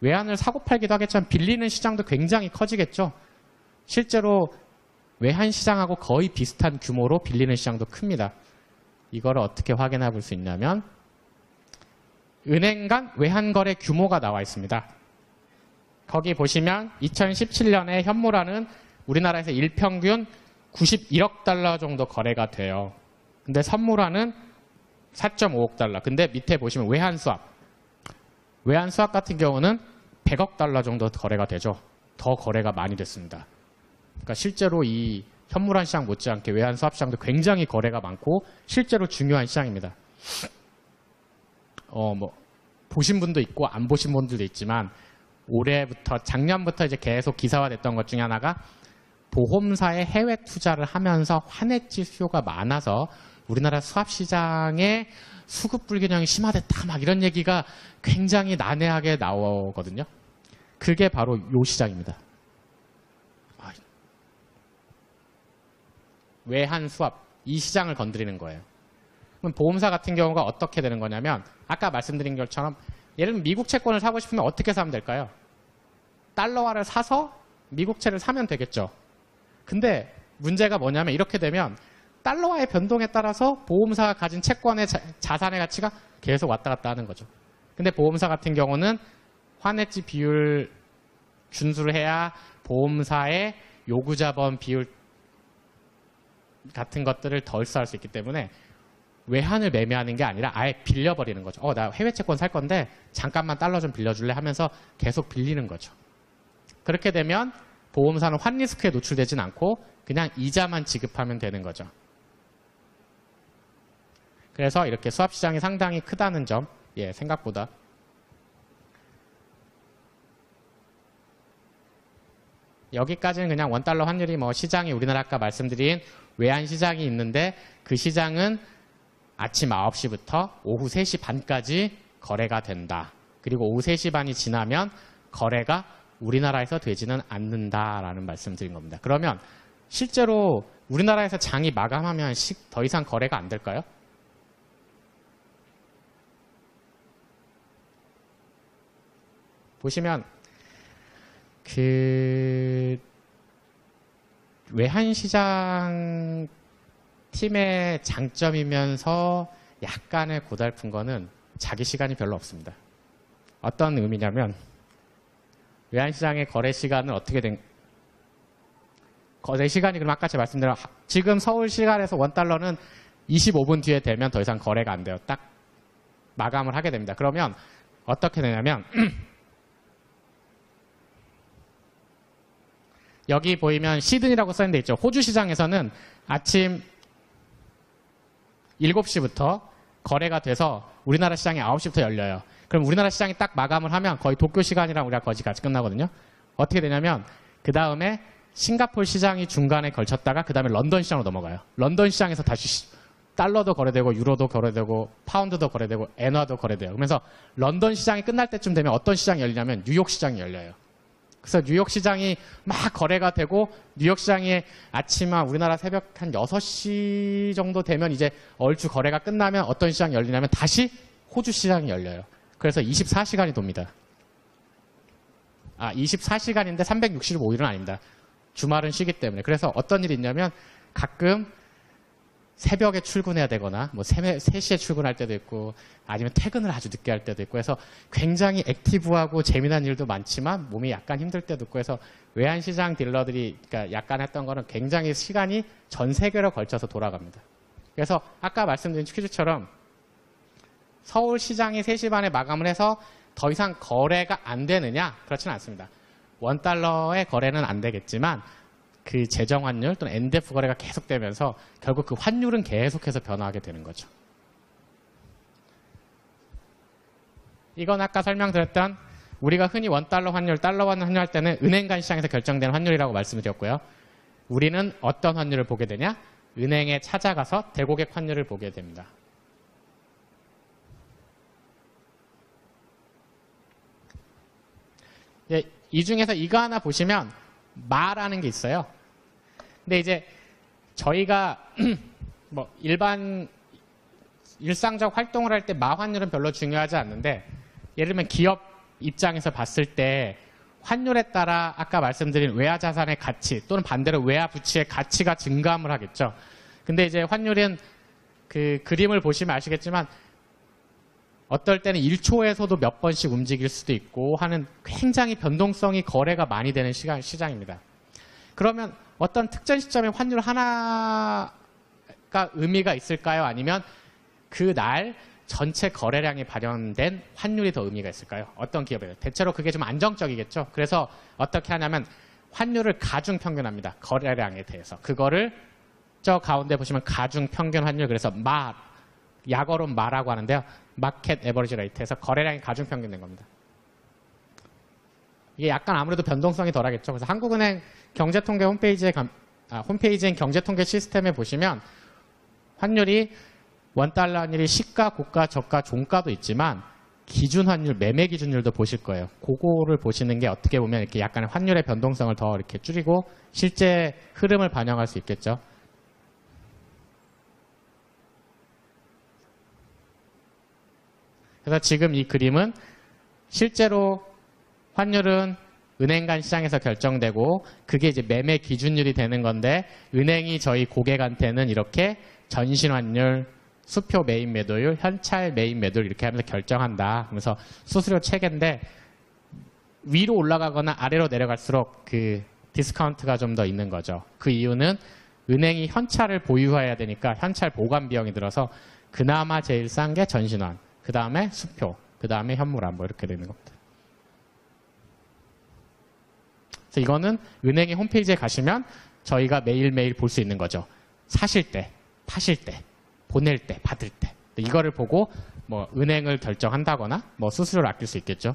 외환을 사고 팔기도 하겠지만 빌리는 시장도 굉장히 커지겠죠. 실제로 외환시장하고 거의 비슷한 규모로 빌리는 시장도 큽니다. 이거를 어떻게 확인해 볼 수 있냐면 은행 간 외환거래 규모가 나와 있습니다. 거기 보시면 2017년에 현물화는 우리나라에서 일평균 91억 달러 정도 거래가 돼요. 근데 선물화는 4.5억 달러. 근데 밑에 보시면 외환수합. 외환수합 같은 경우는 100억 달러 정도 거래가 되죠. 더 거래가 많이 됐습니다. 그러니까 실제로 이 현물화 시장 못지않게 외환수합 시장도 굉장히 거래가 많고 실제로 중요한 시장입니다. 보신 분도 있고 안 보신 분들도 있지만 작년부터 이제 계속 기사화됐던 것 중에 하나가 보험사에 해외 투자를 하면서 환해지 수요가 많아서 우리나라 수합시장에 수급 불균형이 심화됐다 막 이런 얘기가 굉장히 난해하게 나오거든요. 그게 바로 이 시장입니다. 외환 수합, 이 시장을 건드리는 거예요. 그럼 보험사 같은 경우가 어떻게 되는 거냐면 아까 말씀드린 것처럼 예를 들면 미국 채권을 사고 싶으면 어떻게 사면 될까요? 달러화를 사서 미국채를 사면 되겠죠. 근데 문제가 뭐냐면 이렇게 되면 달러화의 변동에 따라서 보험사가 가진 채권의 자산의 가치가 계속 왔다 갔다 하는 거죠. 근데 보험사 같은 경우는 환해지 비율 준수를 해야 보험사의 요구자본 비율 같은 것들을 덜 쌓을 수 있기 때문에 외환을 매매하는 게 아니라 아예 빌려버리는 거죠. 나 해외 채권 살 건데 잠깐만 달러 좀 빌려줄래 하면서 계속 빌리는 거죠. 그렇게 되면 보험사는 환 리스크에 노출되진 않고 그냥 이자만 지급하면 되는 거죠. 그래서 이렇게 수합시장이 상당히 크다는 점, 생각보다. 여기까지는 그냥 원달러 환율이 시장이 우리나라 아까 말씀드린 외환시장이 있는데 그 시장은 아침 9시부터 오후 3시 반까지 거래가 된다. 그리고 오후 3시 반이 지나면 거래가 우리나라에서 되지는 않는다라는 말씀 드린 겁니다. 그러면 실제로 우리나라에서 장이 마감하면 더 이상 거래가 안 될까요? 보시면 외환시장 팀의 장점이면서 약간의 고달픈 거는 자기 시간이 별로 없습니다. 어떤 의미냐면 외환시장의 거래 시간은 어떻게 거래 시간이 그럼 아까 제가 말씀드린 지금 서울 시간에서 원달러는 25분 뒤에 되면 더 이상 거래가 안 돼요. 딱 마감을 하게 됩니다. 그러면 어떻게 되냐면 여기 보이면 시드니라고 써있는 데 있죠. 호주 시장에서는 아침 7시부터 거래가 돼서 우리나라 시장이 9시부터 열려요. 그럼 우리나라 시장이 딱 마감을 하면 거의 도쿄 시간이랑 우리가 거의 같이 끝나거든요. 어떻게 되냐면 그 다음에 싱가포르 시장이 중간에 걸쳤다가 그 다음에 런던 시장으로 넘어가요. 런던 시장에서 다시 달러도 거래되고 유로도 거래되고 파운드도 거래되고 엔화도 거래돼요. 그러면서 런던 시장이 끝날 때쯤 되면 어떤 시장이 열리냐면 뉴욕 시장이 열려요. 그래서 뉴욕 시장이 막 거래가 되고 뉴욕 시장이 아침 우리나라 새벽 한 6시 정도 되면 이제 얼추 거래가 끝나면 어떤 시장이 열리냐면 다시 호주 시장이 열려요. 그래서 24시간이 돕니다. 24시간인데 365일은 아닙니다. 주말은 쉬기 때문에. 그래서 어떤 일이 있냐면 가끔 새벽에 출근해야 되거나 뭐 3시에 출근할 때도 있고 아니면 퇴근을 아주 늦게 할 때도 있고 해서 굉장히 액티브하고 재미난 일도 많지만 몸이 약간 힘들 때도 있고 해서 외환시장 딜러들이 그러니까 약간 했던 거는 굉장히 시간이 전 세계로 걸쳐서 돌아갑니다. 그래서 아까 말씀드린 퀴즈처럼 서울시장이 3시 반에 마감을 해서 더 이상 거래가 안 되느냐? 그렇지는 않습니다. $1의 거래는 안 되겠지만 그 재정 환율 또는 NDF 거래가 계속되면서 결국 그 환율은 계속해서 변화하게 되는 거죠. 이건 아까 설명드렸던 우리가 흔히 $1 환율, 달러 환율 할 때는 은행 간 시장에서 결정되는 환율이라고 말씀드렸고요. 우리는 어떤 환율을 보게 되냐? 은행에 찾아가서 대고객 환율을 보게 됩니다. 이 중에서 이거 하나 보시면 마라는 게 있어요. 근데 이제 저희가 뭐 일상적 활동을 할 때 마 환율은 별로 중요하지 않는데 예를 들면 기업 입장에서 봤을 때 환율에 따라 아까 말씀드린 외화 자산의 가치 또는 반대로 외화 부채의 가치가 증감을 하겠죠. 근데 이제 환율은 그 그림을 보시면 아시겠지만 어떨 때는 1초에서도 몇 번씩 움직일 수도 있고 하는 굉장히 변동성이 거래가 많이 되는 시장입니다. 그러면 어떤 특정 시점에 환율 하나가 의미가 있을까요? 아니면 그날 전체 거래량이 발현된 환율이 더 의미가 있을까요? 어떤 기업에요? 대체로 그게 좀 안정적이겠죠. 그래서 어떻게 하냐면 환율을 가중평균합니다. 거래량에 대해서. 그거를 저 가운데 보시면 가중평균 환율, 그래서 약어로 마라고 하는데요. 마켓 에버리지 레이트에서 거래량이 가중평균된 겁니다. 이게 약간 아무래도 변동성이 덜하겠죠. 그래서 한국은행 경제통계 홈페이지인 경제통계 시스템에 보시면 환율이 $1 환율이 시가, 고가, 저가, 종가도 있지만 기준 환율, 매매 기준율도 보실 거예요. 그거를 보시는 게 어떻게 보면 이렇게 약간의 환율의 변동성을 더 이렇게 줄이고 실제 흐름을 반영할 수 있겠죠. 그래서 지금 이 그림은 실제로 환율은 은행 간 시장에서 결정되고 그게 이제 매매 기준율이 되는 건데 은행이 저희 고객한테는 이렇게 전신 환율, 수표 매입 매도율, 현찰 매입 매도율 이렇게 하면서 결정한다. 그래서 수수료 체계인데 위로 올라가거나 아래로 내려갈수록 그 디스카운트가 좀 더 있는 거죠. 그 이유는 은행이 현찰을 보유해야 되니까 현찰 보관 비용이 들어서 그나마 제일 싼 게 전신환, 그 다음에 수표, 그 다음에 현물환 뭐 이렇게 되는 겁니다. 그래서 이거는 은행의 홈페이지에 가시면 저희가 매일매일 볼 수 있는 거죠. 사실 때, 파실 때, 보낼 때, 받을 때. 이거를 보고 뭐 은행을 결정한다거나 뭐 수수료를 아낄 수 있겠죠.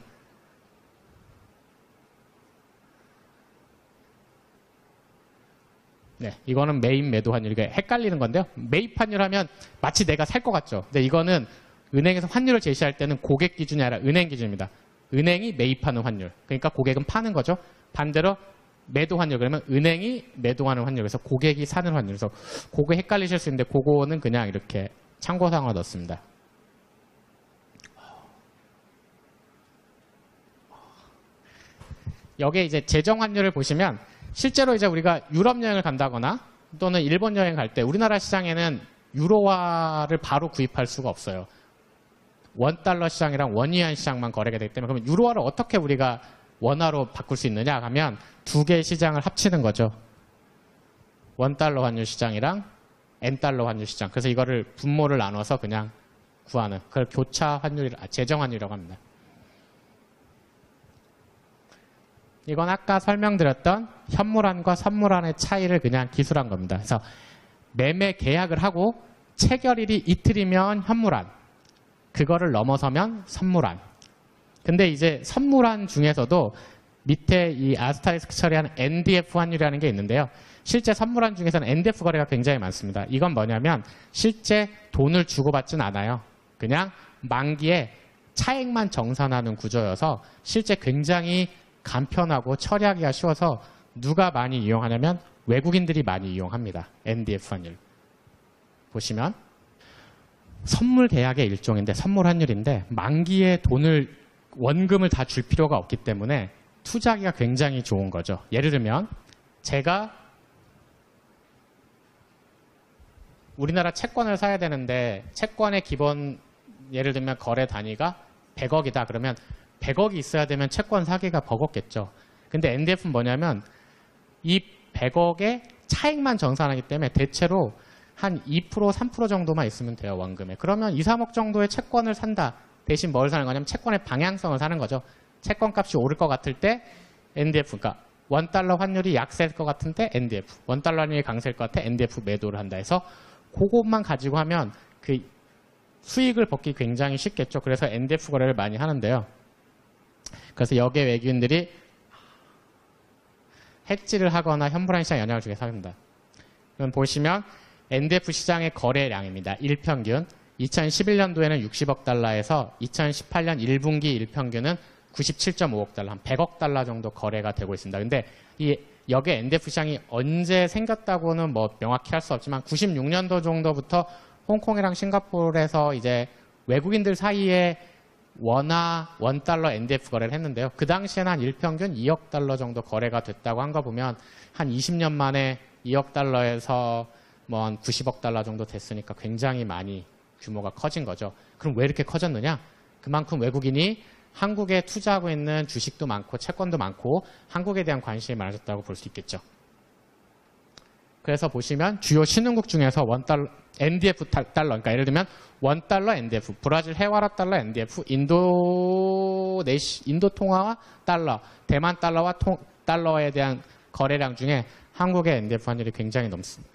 네, 이거는 매입 매도 환율이 헷갈리는 건데요. 매입 환율 하면 마치 내가 살 것 같죠. 근데 이거는 은행에서 환율을 제시할 때는 고객 기준이 아니라 은행 기준입니다. 은행이 매입하는 환율. 그러니까 고객은 파는 거죠. 반대로 매도 환율, 그러면 은행이 매도하는 환율, 그래서 고객이 사는 환율. 그래서 그거 헷갈리실 수 있는데 그거는 그냥 이렇게 참고사항으로 넣습니다. 여기에 이제 재정 환율을 보시면 실제로 이제 우리가 유럽 여행을 간다거나 또는 일본 여행 갈 때 우리나라 시장에는 유로화를 바로 구입할 수가 없어요. $1 시장이랑 원위안 시장만 거래가 되기 때문에 그러면 유로화를 어떻게 우리가 원화로 바꿀 수 있느냐 하면 두 개의 시장을 합치는 거죠. $1 환율 시장이랑 N달러 환율 시장. 그래서 이거를 분모를 나눠서 그냥 구하는 그걸 교차 환율, 재정 환율이라고 합니다. 이건 아까 설명드렸던 현물환과 선물환의 차이를 그냥 기술한 겁니다. 그래서 매매 계약을 하고 체결일이 이틀이면 현물환, 그거를 넘어서면 선물환. 근데 이제 선물환 중에서도 밑에 이 아스타리스크 처리하는 NDF 환율이라는 게 있는데요. 실제 선물환 중에서는 NDF 거래가 굉장히 많습니다. 이건 뭐냐면 실제 돈을 주고받진 않아요. 그냥 만기에 차액만 정산하는 구조여서 실제 굉장히 간편하고 처리하기가 쉬워서 누가 많이 이용하냐면 외국인들이 많이 이용합니다. NDF 환율. 보시면 선물 계약의 일종인데 선물 환율인데 만기에 돈을 원금을 다 줄 필요가 없기 때문에 투자하기가 굉장히 좋은 거죠. 예를 들면 제가 우리나라 채권을 사야 되는데 채권의 기본 예를 들면 거래 단위가 100억이다. 그러면 100억이 있어야 되면 채권 사기가 버겁겠죠. 근데 NDF는 뭐냐면 이 100억의 차익만 정산하기 때문에 대체로 한 2%, 3% 정도만 있으면 돼요. 원금에. 그러면 2, 3억 정도의 채권을 산다. 대신 뭘 사는 거냐면 채권의 방향성을 사는 거죠. 채권 값이 오를 것 같을 때 NDF, 그러니까 $1 환율이 약세일 것 같은데 NDF, $1 환율이 강세일 것 같아 NDF 매도를 한다 해서 그것만 가지고 하면 그 수익을 벗기 굉장히 쉽겠죠. 그래서 NDF 거래를 많이 하는데요. 그래서 여기에 외국인들이 해지를 하거나 현물환 시장에 영향을 주게 합니다. 그럼 보시면 NDF 시장의 거래량입니다. 일평균 2011년도에는 60억 달러에서 2018년 1분기 일평균은 97.5억 달러, 한 100억 달러 정도 거래가 되고 있습니다. 근데 여기에 NDF 시장이 언제 생겼다고는 뭐 명확히 할 수 없지만 96년도 정도부터 홍콩이랑 싱가포르에서 이제 외국인들 사이에 $1 NDF 거래를 했는데요. 그 당시에는 한 일평균 2억 달러 정도 거래가 됐다고 한 거 보면 한 20년 만에 2억 달러에서 뭐 한 90억 달러 정도 됐으니까 굉장히 많이 규모가 커진 거죠. 그럼 왜 이렇게 커졌느냐? 그만큼 외국인이 한국에 투자하고 있는 주식도 많고 채권도 많고 한국에 대한 관심이 많아졌다고 볼 수 있겠죠. 그래서 보시면 주요 신흥국 중에서 $1 NDF 달러, 그러니까 예를 들면 $1 NDF, 브라질 해와라 달러 NDF, 인도 통화 달러, 대만 달러와 달러에 대한 거래량 중에 한국의 NDF 환율이 굉장히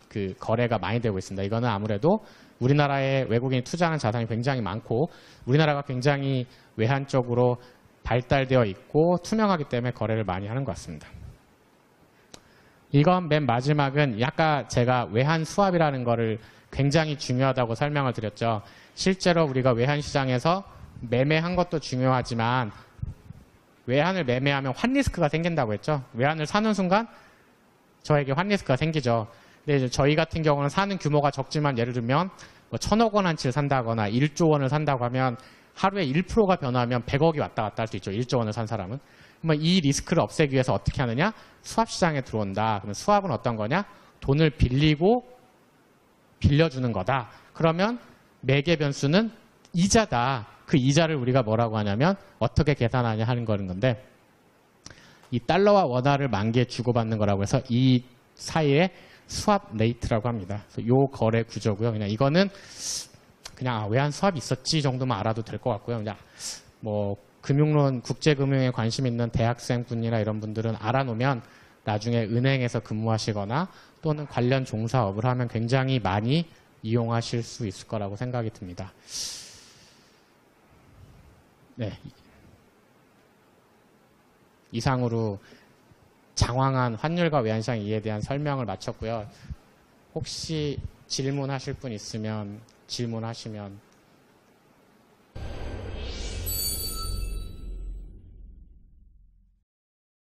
그 거래가 많이 되고 있습니다. 이거는 아무래도 우리나라에 외국인이 투자하는 자산이 굉장히 많고 우리나라가 굉장히 외환적으로 발달되어 있고 투명하기 때문에 거래를 많이 하는 것 같습니다. 이건 맨 마지막은 아까 제가 외환 수합이라는 거를 굉장히 중요하다고 설명을 드렸죠. 실제로 우리가 외환 시장에서 매매한 것도 중요하지만 외환을 매매하면 환 리스크가 생긴다고 했죠. 외환을 사는 순간 저에게 환 리스크가 생기죠. 근데 이제 저희 같은 경우는 사는 규모가 적지만 예를 들면 뭐 1,000억 원어치를 산다거나 1조 원을 산다고 하면 하루에 1%가 변화하면 100억이 왔다 갔다 할 수 있죠. 1조 원을 산 사람은. 그러면 이 리스크를 없애기 위해서 어떻게 하느냐? 수합 시장에 들어온다. 그러면 수합은 어떤 거냐? 돈을 빌리고 빌려주는 거다. 그러면 매개 변수는 이자다. 그 이자를 우리가 뭐라고 하냐면 어떻게 계산하냐 하는 거는 건데 이 달러와 원화를 만기에 주고받는 거라고 해서 이 사이에 수합 레이트라고 합니다. 그래서 요 거래 구조고요. 그냥 이거는 그냥 외환 수합이 있었지 정도만 알아도 될 것 같고요. 그냥 뭐 금융론, 국제금융에 관심 있는 대학생분이나 이런 분들은 알아놓으면 나중에 은행에서 근무하시거나 또는 관련 종사업을 하면 굉장히 많이 이용하실 수 있을 거라고 생각이 듭니다. 네. 이상으로 장황한 환율과 외환시장 이해에 대한 설명을 마쳤고요. 혹시 질문하실 분 있으면 질문하시면